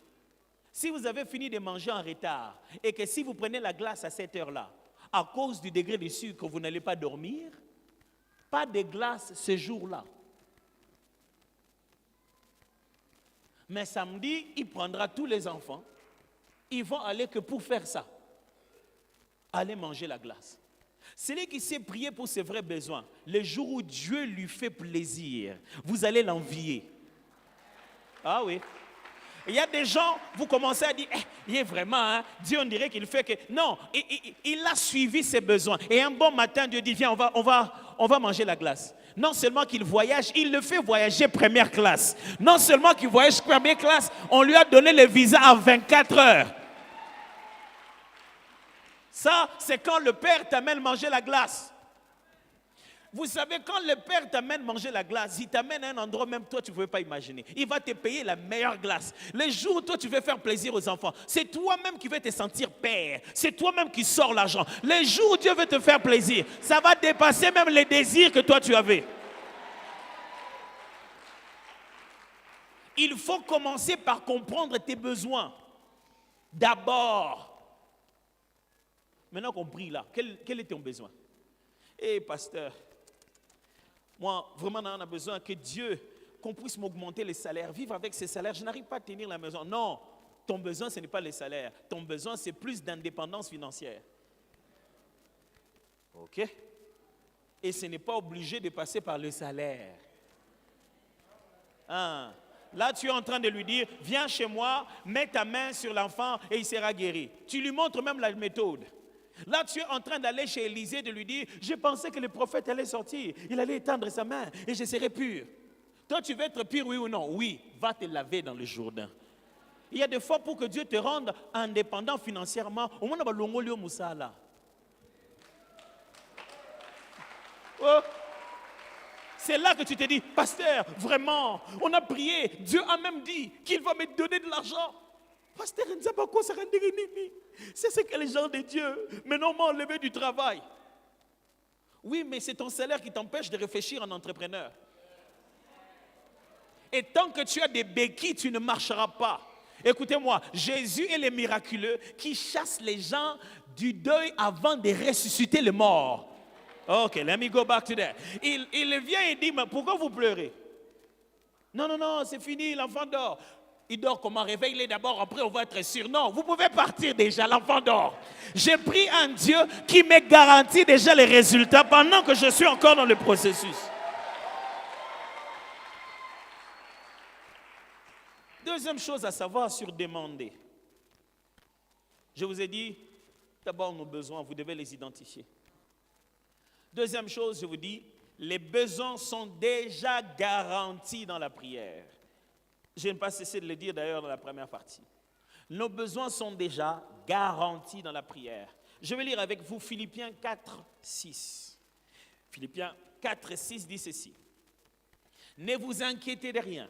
Si vous avez fini de manger en retard, et que si vous prenez la glace à cette heure-là, à cause du degré de sucre, vous n'allez pas dormir, pas de glace ce jour-là. Mais samedi, il prendra tous les enfants. Ils vont aller que pour faire ça. Aller manger la glace. Celui qui sait prier pour ses vrais besoins, le jour où Dieu lui fait plaisir, vous allez l'envier. Ah oui. Il y a des gens, vous commencez à dire, il est vraiment, hein, Dieu on dirait qu'il fait que... Non, il a suivi ses besoins. Et un bon matin, Dieu dit, viens, on va manger la glace. Non seulement qu'il voyage, il le fait voyager première classe. Non seulement qu'il voyage première classe, on lui a donné le visa à 24 heures. Ça, c'est quand le Père t'amène manger la glace. Vous savez, quand le Père t'amène manger la glace, il t'amène à un endroit même toi tu ne pouvais pas imaginer. Il va te payer la meilleure glace. Les jours où toi tu veux faire plaisir aux enfants, c'est toi-même qui veux te sentir père. C'est toi-même qui sors l'argent. Les jours où Dieu veut te faire plaisir, ça va dépasser même les désirs que toi tu avais. Il faut commencer par comprendre tes besoins. D'abord. Maintenant qu'on prie là, quel est ton besoin? Eh pasteur, moi vraiment on a besoin que Dieu, qu'on puisse m'augmenter les salaires, vivre avec ces salaires. Je n'arrive pas à tenir la maison. Non, ton besoin ce n'est pas les salaires. Ton besoin c'est plus d'indépendance financière. Ok? Et ce n'est pas obligé de passer par le salaire. Là, tu es en train de lui dire, viens chez moi, mets ta main sur l'enfant et il sera guéri. Tu lui montres même la méthode. Là, tu es en train d'aller chez Élisée, de lui dire, je pensais que le prophète allait sortir, il allait étendre sa main et je serai pur. Toi, tu veux être pur, oui ou non? Oui, va te laver dans le Jourdain. Il y a des fois pour que Dieu te rende indépendant financièrement, au moins, on va l'ongolio moussala. Oh. C'est là que tu te dis, pasteur, vraiment, on a prié, Dieu a même dit qu'il va me donner de l'argent. Pasteur, c'est ce que les gens de Dieu, maintenant m'ont enlevé du travail. Oui, mais c'est ton salaire qui t'empêche de réfléchir en entrepreneur. Et tant que tu as des béquilles, tu ne marcheras pas. Écoutez-moi, Jésus est le miraculeux qui chasse les gens du deuil avant de ressusciter les morts. Ok, let me go back to that. Il vient et dit, mais pourquoi vous pleurez? Non, non, non, c'est fini, l'enfant dort. Il dort comment? Réveille-les d'abord, après on va être sûr. Non, vous pouvez partir déjà, l'enfant dort. J'ai pris un Dieu qui me garantit déjà les résultats pendant que je suis encore dans le processus. Deuxième chose à savoir sur demander. Je vous ai dit, d'abord nos besoins, vous devez les identifier. Deuxième chose, je vous dis, les besoins sont déjà garantis dans la prière. Je n'ai pas cessé de le dire d'ailleurs dans la première partie. Nos besoins sont déjà garantis dans la prière. Je vais lire avec vous Philippiens 4, 6. Philippiens 4, 6 dit ceci. Ne vous inquiétez de rien.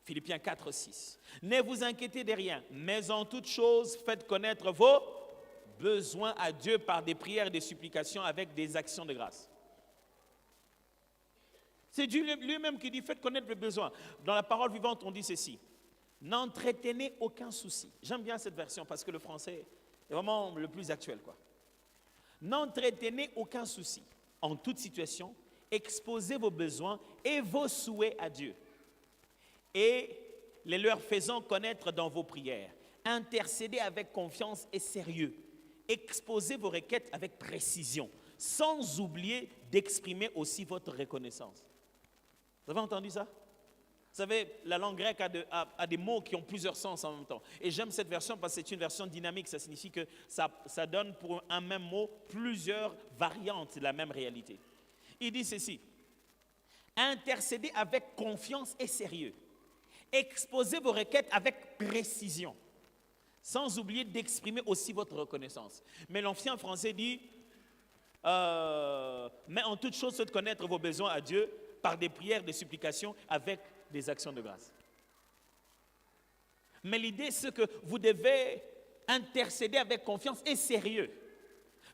Philippiens 4, 6. Ne vous inquiétez de rien, mais en toute chose, faites connaître vos besoins à Dieu par des prières et des supplications avec des actions de grâce. C'est Dieu lui-même qui dit, faites connaître vos besoins. Dans la parole vivante, on dit ceci. N'entretenez aucun souci. J'aime bien cette version parce que le français est vraiment le plus actuel, quoi. N'entretenez aucun souci. En toute situation, exposez vos besoins et vos souhaits à Dieu. Et les leur faisant connaître dans vos prières. Intercédez avec confiance et sérieux. Exposez vos requêtes avec précision, sans oublier d'exprimer aussi votre reconnaissance. Vous avez entendu ça? Vous savez, la langue grecque a des mots qui ont plusieurs sens en même temps. Et j'aime cette version parce que c'est une version dynamique. Ça signifie que ça donne pour un même mot plusieurs variantes de la même réalité. Il dit ceci. Intercédez avec confiance et sérieux. Exposez vos requêtes avec précision, sans oublier d'exprimer aussi votre reconnaissance. Mais l'ancien français dit, mais en toute chose, faites connaître vos besoins à Dieu par des prières, des supplications, avec des actions de grâce. Mais l'idée, c'est que vous devez intercéder avec confiance et sérieux.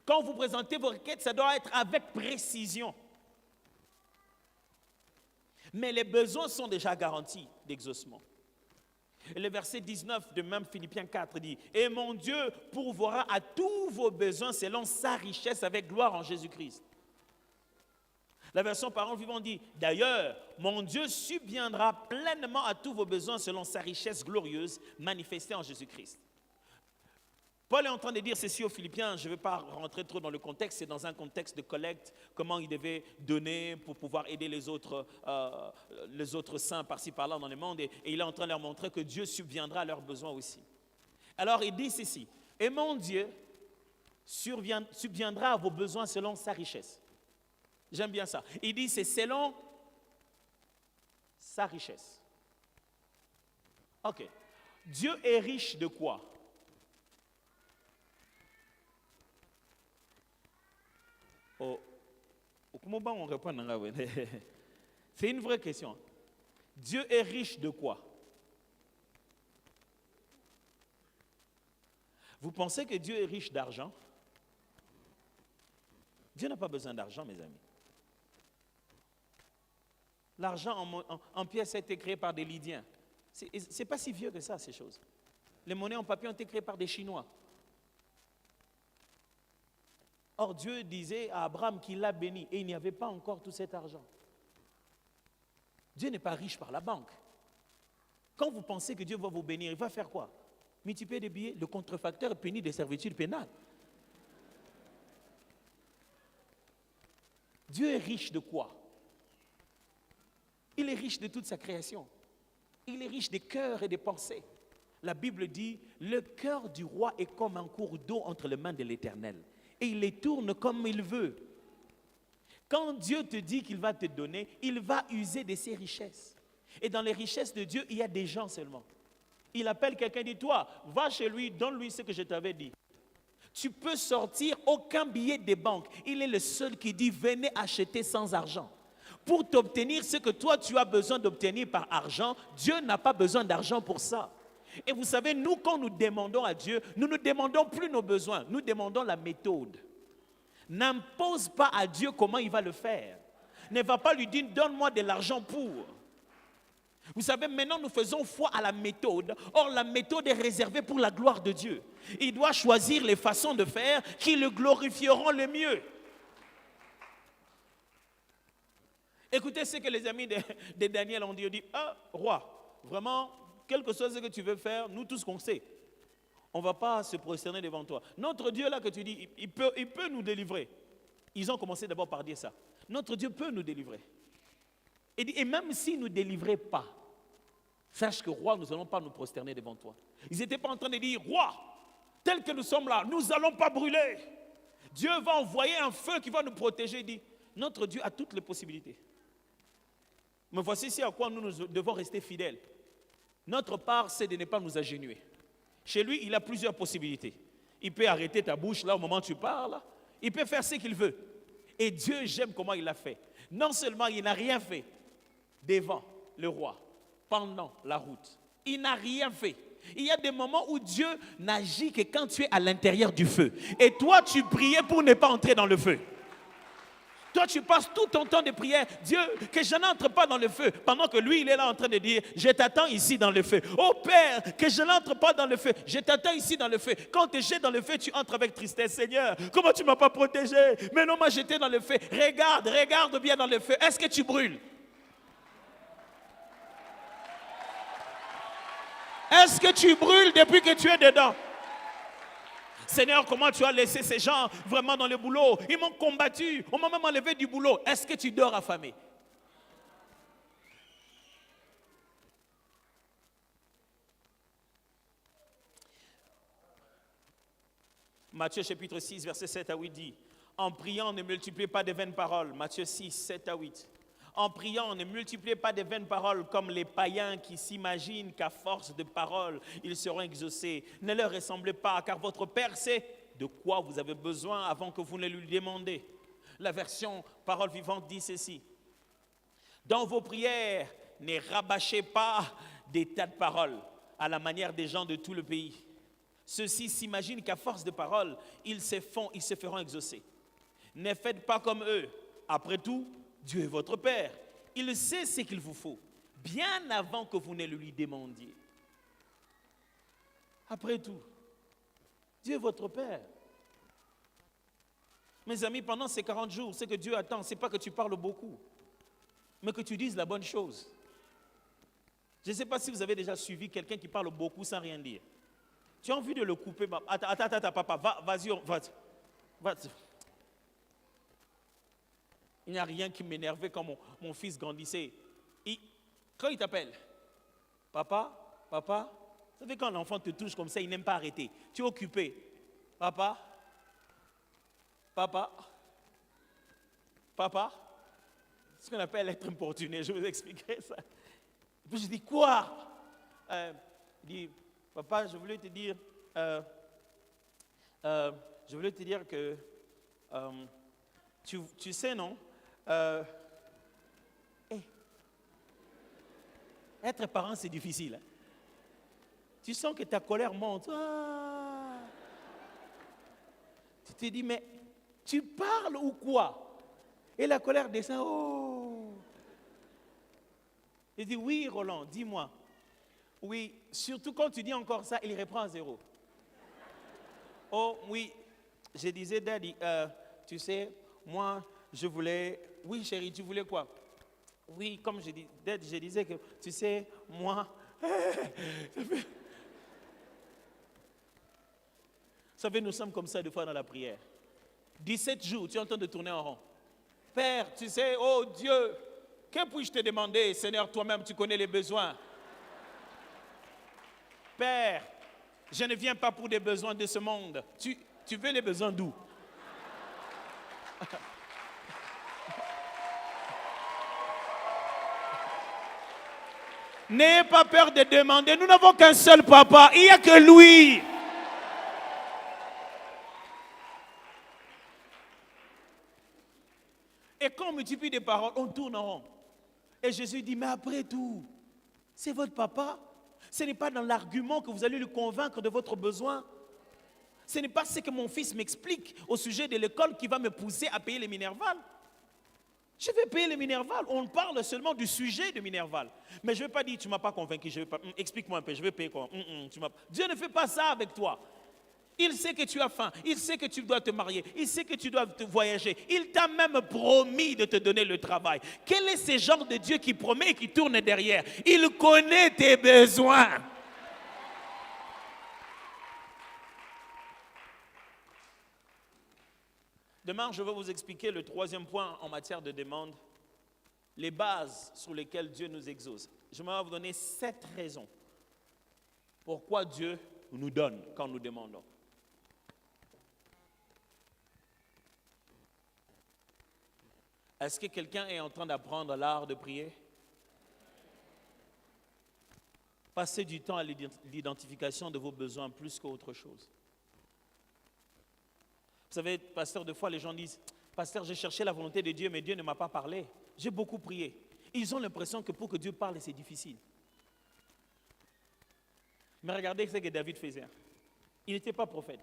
Quand vous présentez vos requêtes, ça doit être avec précision. Mais les besoins sont déjà garantis d'exaucement. Et le verset 19 de même Philippiens 4 dit, « Et mon Dieu pourvoira à tous vos besoins selon sa richesse avec gloire en Jésus-Christ. » La version Parole vivante dit, « D'ailleurs, mon Dieu subviendra pleinement à tous vos besoins selon sa richesse glorieuse manifestée en Jésus-Christ. » Paul est en train de dire ceci aux Philippiens, je ne vais pas rentrer trop dans le contexte, c'est dans un contexte de collecte, comment il devait donner pour pouvoir aider les autres saints par-ci par-là dans le monde, et il est en train de leur montrer que Dieu subviendra à leurs besoins aussi. Alors il dit ceci, « Et mon Dieu subviendra à vos besoins selon sa richesse. » J'aime bien ça. Il dit, c'est selon sa richesse. Ok. Dieu est riche de quoi? Oh, comment on répond? C'est une vraie question. Dieu est riche de quoi? Vous pensez que Dieu est riche d'argent? Dieu n'a pas besoin d'argent, mes amis. L'argent en pièces a été créé par des Lydiens. Ce n'est pas si vieux que ça, ces choses. Les monnaies en papier ont été créées par des Chinois. Or, Dieu disait à Abraham qu'il l'a béni et il n'y avait pas encore tout cet argent. Dieu n'est pas riche par la banque. Quand vous pensez que Dieu va vous bénir, il va faire quoi? Multiplier des billets, le contrefacteur est puni des servitudes pénales. Dieu est riche de quoi? Il est riche de toute sa création. Il est riche des cœurs et des pensées. La Bible dit, le cœur du roi est comme un cours d'eau entre les mains de l'Éternel. Et il les tourne comme il veut. Quand Dieu te dit qu'il va te donner, il va user de ses richesses. Et dans les richesses de Dieu, il y a des gens seulement. Il appelle quelqu'un, dit, toi, va chez lui, donne-lui ce que je t'avais dit. Tu peux sortir aucun billet des banques. Il est le seul qui dit, venez acheter sans argent. Pour t'obtenir ce que toi tu as besoin d'obtenir par argent, Dieu n'a pas besoin d'argent pour ça. Et vous savez, nous, quand nous demandons à Dieu, nous ne demandons plus nos besoins, nous demandons la méthode. N'impose pas à Dieu comment il va le faire. Ne va pas lui dire, donne-moi de l'argent pour. Vous savez, maintenant nous faisons foi à la méthode. Or, la méthode est réservée pour la gloire de Dieu. Il doit choisir les façons de faire qui le glorifieront le mieux. Écoutez ce que les amis de Daniel ont dit. Ils ont dit, ah, roi, vraiment, quelque chose que tu veux faire, nous tous qu'on sait, on ne va pas se prosterner devant toi. Notre Dieu là que tu dis, il peut nous délivrer. Ils ont commencé d'abord par dire ça. Notre Dieu peut nous délivrer. Et même s'il ne nous délivrait pas, sache que roi, nous n'allons pas nous prosterner devant toi. Ils n'étaient pas en train de dire, roi, tel que nous sommes là, nous n'allons pas brûler. Dieu va envoyer un feu qui va nous protéger. Il dit, notre Dieu a toutes les possibilités. Mais voici ici à quoi nous devons rester fidèles. Notre part, c'est de ne pas nous agenouiller. Chez lui, il a plusieurs possibilités. Il peut arrêter ta bouche là au moment où tu parles. Il peut faire ce qu'il veut. Et Dieu, j'aime comment il l'a fait. Non seulement il n'a rien fait devant le roi, pendant la route. Il n'a rien fait. Il y a des moments où Dieu n'agit que quand tu es à l'intérieur du feu. Et toi, tu priais pour ne pas entrer dans le feu. Toi, tu passes tout ton temps de prière. Dieu, que je n'entre pas dans le feu. Pendant que lui, il est là en train de dire, je t'attends ici dans le feu. Oh Père, que je n'entre pas dans le feu. Je t'attends ici dans le feu. Quand tu es jeté dans le feu, tu entres avec tristesse. Seigneur, comment tu ne m'as pas protégé? Mais non, moi j'étais dans le feu. Regarde bien dans le feu. Est-ce que tu brûles? Est-ce que tu brûles depuis que tu es dedans? Seigneur, comment tu as laissé ces gens vraiment dans le boulot? Ils m'ont combattu, on m'a même enlevé du boulot. Est-ce que tu dors affamé? Matthieu chapitre 6, verset 7 à 8 dit, en priant, ne multipliez pas de vaines paroles. Matthieu 6, 7 à 8. En priant, ne multipliez pas de vaines paroles comme les païens qui s'imaginent qu'à force de paroles, ils seront exaucés. Ne leur ressemblez pas, car votre Père sait de quoi vous avez besoin avant que vous ne lui demandez. La version Parole vivante dit ceci. Dans vos prières, ne rabâchez pas des tas de paroles à la manière des gens de tout le pays. Ceux-ci s'imaginent qu'à force de paroles, ils se feront exaucer. Ne faites pas comme eux. Après tout, Dieu est votre Père. Il sait ce qu'il vous faut, bien avant que vous ne le lui demandiez. Après tout, Dieu est votre Père. Mes amis, pendant ces 40 jours, ce que Dieu attend, ce n'est pas que tu parles beaucoup, mais que tu dises la bonne chose. Je ne sais pas si vous avez déjà suivi quelqu'un qui parle beaucoup sans rien dire. Tu as envie de le couper. Attends, papa, vas-y. Il n'y a rien qui m'énervait quand mon fils grandissait. Quand il t'appelle, papa, vous savez quand l'enfant te touche comme ça, il n'aime pas arrêter. Tu es occupé. Papa. C'est ce qu'on appelle être importuné. Je vous expliquerai ça. Et puis je dis, quoi? Il dit, papa, je voulais te dire que, tu sais, non? Être parent, c'est difficile. Hein? Tu sens que ta colère monte. Ah. Tu te dis, mais tu parles ou quoi? Et la colère descend. Oh. Il dit, oui, Roland, dis-moi. Oui, surtout quand tu dis encore ça, il reprend à zéro. Oh, oui, je disais, Daddy, tu sais, moi, je voulais... Oui, chérie, tu voulais quoi? Oui, comme je disais que, tu sais, moi... Vous savez, nous sommes comme ça des fois dans la prière. 17 jours, tu es en train de tourner en rond. Père, tu sais, oh Dieu, que puis-je te demander? Seigneur, toi-même, tu connais les besoins. Père, je ne viens pas pour des besoins de ce monde. Tu veux les besoins d'où? N'ayez pas peur de demander. Nous n'avons qu'un seul papa. Il n'y a que lui. Et quand on multiplie des paroles, on tourne en rond. Et Jésus dit, mais après tout, c'est votre papa. Ce n'est pas dans l'argument que vous allez le convaincre de votre besoin. Ce n'est pas ce que mon fils m'explique au sujet de l'école qui va me pousser à payer les Minerval. Je vais payer les Minerval. On parle seulement du sujet de Minerval. Mais je ne vais pas dire, tu ne m'as pas convaincu. Je vais pas, explique-moi un peu, je vais payer quoi? Dieu ne fait pas ça avec toi. Il sait que tu as faim. Il sait que tu dois te marier. Il sait que tu dois te voyager. Il t'a même promis de te donner le travail. Quel est ce genre de Dieu qui promet et qui tourne derrière? Il connaît tes besoins. Demain, je vais vous expliquer le troisième point en matière de demande, les bases sur lesquelles Dieu nous exauce. Je vais vous donner 7 raisons pourquoi Dieu nous donne quand nous demandons. Est-ce que quelqu'un est en train d'apprendre l'art de prier? Passez du temps à l'identification de vos besoins plus qu'autre chose. Vous savez, pasteur, des fois les gens disent, pasteur, j'ai cherché la volonté de Dieu, mais Dieu ne m'a pas parlé. J'ai beaucoup prié. Ils ont l'impression que pour que Dieu parle, c'est difficile. Mais regardez ce que David faisait. Il n'était pas prophète.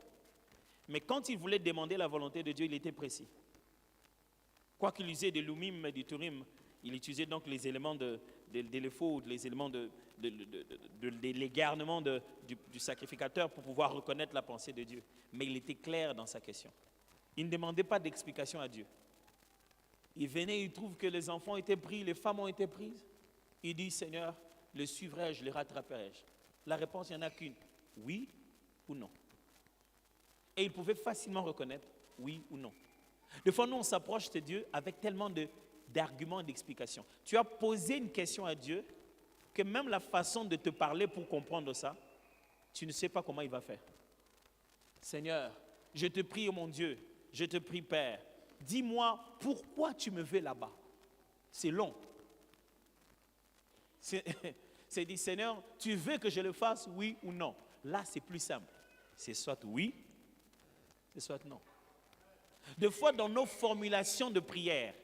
Mais quand il voulait demander la volonté de Dieu, il était précis. Quoiqu'il usait de l'Umim et du Turim, il utilisait donc les éléments de l'éphod, les éléments de l'égarement du sacrificateur pour pouvoir reconnaître la pensée de Dieu. Mais il était clair dans sa question. Il ne demandait pas d'explication à Dieu. Il venait, il trouve que les enfants étaient pris, les femmes ont été prises. Il dit, Seigneur, les suivrai-je, les rattraperai-je? La réponse, il n'y en a qu'une, oui ou non. Et il pouvait facilement reconnaître oui ou non. Des fois, nous, on s'approche de Dieu avec tellement d'arguments et d'explications. Tu as posé une question à Dieu que même la façon de te parler pour comprendre ça, tu ne sais pas comment il va faire. Seigneur, je te prie, mon Dieu, je te prie, Père, dis-moi pourquoi tu me veux là-bas. C'est long. C'est dit, Seigneur, tu veux que je le fasse, oui ou non? Là, c'est plus simple. C'est soit oui, c'est soit non. Des fois, dans nos formulations de prière,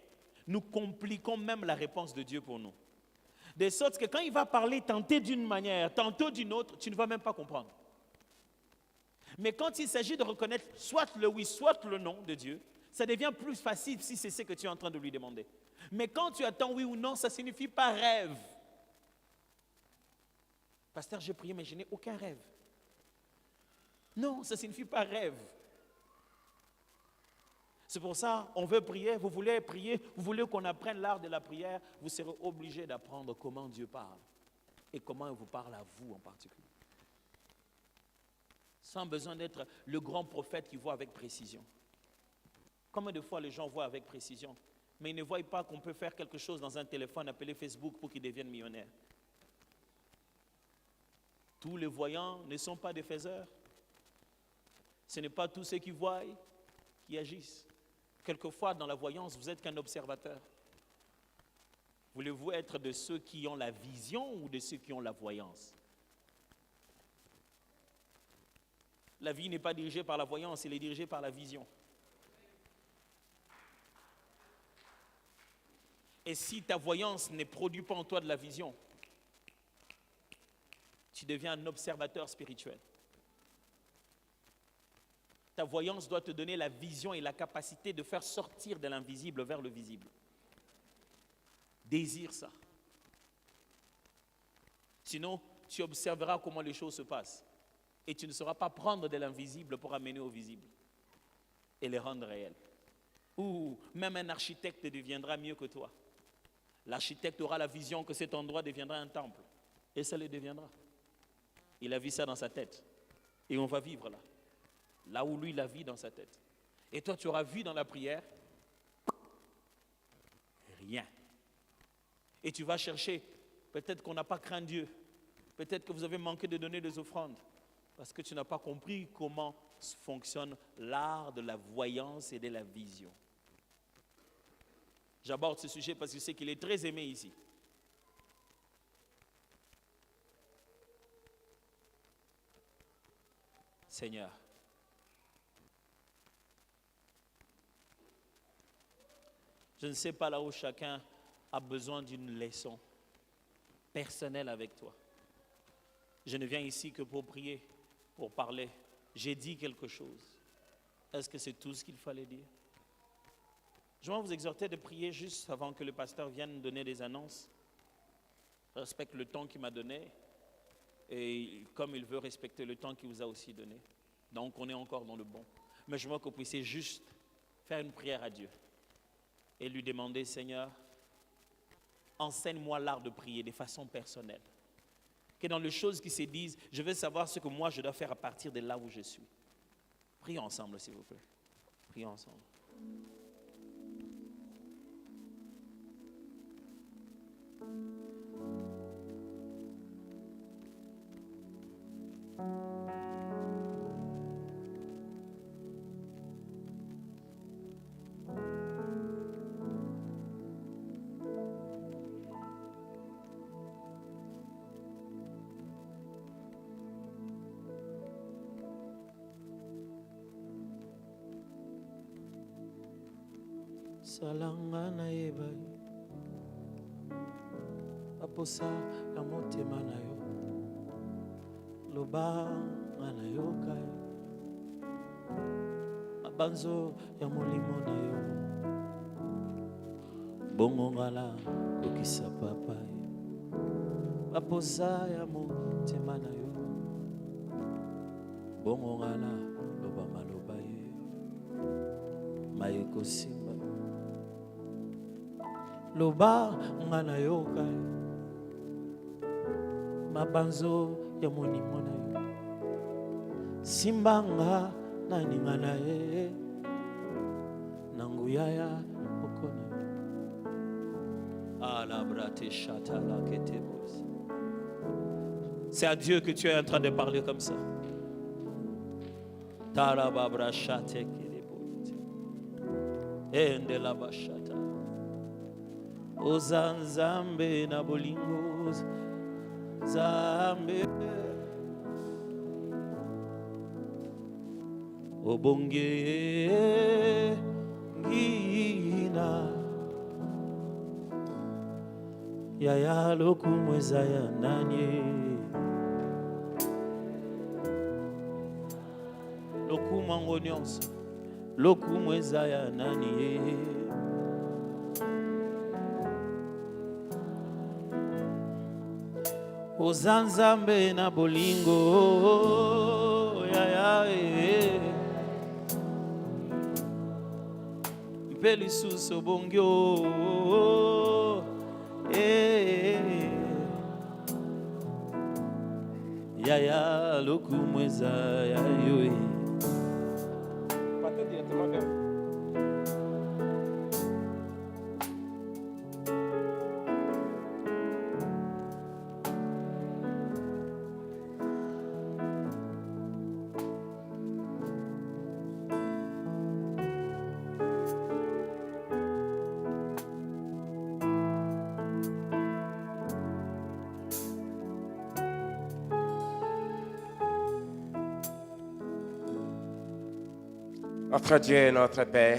nous compliquons même la réponse de Dieu pour nous. De sorte que quand il va parler tantôt d'une manière, tantôt d'une autre, tu ne vas même pas comprendre. Mais quand il s'agit de reconnaître soit le oui, soit le non de Dieu, ça devient plus facile si c'est ce que tu es en train de lui demander. Mais quand tu attends oui ou non, ça ne signifie pas rêve. Pasteur, j'ai prié, mais je n'ai aucun rêve. Non, ça ne signifie pas rêve. C'est pour ça, on veut prier, vous voulez prier, vous voulez qu'on apprenne l'art de la prière, vous serez obligé d'apprendre comment Dieu parle et comment il vous parle à vous en particulier. Sans besoin d'être le grand prophète qui voit avec précision. Combien de fois les gens voient avec précision, mais ils ne voient pas qu'on peut faire quelque chose dans un téléphone appelé Facebook pour qu'ils deviennent millionnaires. Tous les voyants ne sont pas des faiseurs. Ce n'est pas tous ceux qui voient qui agissent. Quelquefois, dans la voyance, vous n'êtes qu'un observateur. Voulez-vous être de ceux qui ont la vision ou de ceux qui ont la voyance? La vie n'est pas dirigée par la voyance, elle est dirigée par la vision. Et si ta voyance ne produit pas en toi de la vision, tu deviens un observateur spirituel. Ta voyance doit te donner la vision et la capacité de faire sortir de l'invisible vers le visible. Désire ça. Sinon, tu observeras comment les choses se passent. Et tu ne sauras pas prendre de l'invisible pour amener au visible. Et les rendre réels. Ou même un architecte deviendra mieux que toi. L'architecte aura la vision que cet endroit deviendra un temple. Et ça le deviendra. Il a vu ça dans sa tête. Et on va vivre là. Là où lui, il a vu dans sa tête. Et toi, tu auras vu dans la prière rien. Et tu vas chercher, peut-être qu'on n'a pas craint Dieu. Peut-être que vous avez manqué de donner des offrandes parce que tu n'as pas compris comment fonctionne l'art de la voyance et de la vision. J'aborde ce sujet parce que je sais qu'il est très aimé ici. Seigneur, je ne sais pas là où chacun a besoin d'une leçon personnelle avec toi. Je ne viens ici que pour prier, pour parler. J'ai dit quelque chose. Est-ce que c'est tout ce qu'il fallait dire? Je vais vous exhorter de prier juste avant que le pasteur vienne donner des annonces. Je respecte le temps qu'il m'a donné et comme il veut respecter le temps qu'il vous a aussi donné. Donc on est encore dans le bon. Mais je veux que vous puissiez juste faire une prière à Dieu et lui demander, Seigneur, enseigne-moi l'art de prier de façon personnelle. Que dans les choses qui se disent, je veux savoir ce que moi je dois faire à partir de là où je suis. Prions ensemble, s'il vous plaît. Prions ensemble. Salanga na yebai aposa ya motema na yo loba na yo kai mabanzo ya molimo na yo bongo ngala kokisa papa aposa ya motema na yo bongo ngala loba maloba ye mayeko simba loba ngana yoka mabanzo ya monimo na yo simbanga na ningana ye nanguya ya okona ala brate chata la ketebos. C'est à Dieu que tu es en train de parler comme ça. Tarababra chate keleboit ende la bashata Ozanzambe na bolingo zambe obonge ngina yaya lokumweza ya nanye lokumango nyonso lokumweza ya nanye Ozanzambe na bolingo ya mpeli suso bongyo ya lokumweza ya yo Partez directement vers vous. Notre Dieu et notre Père,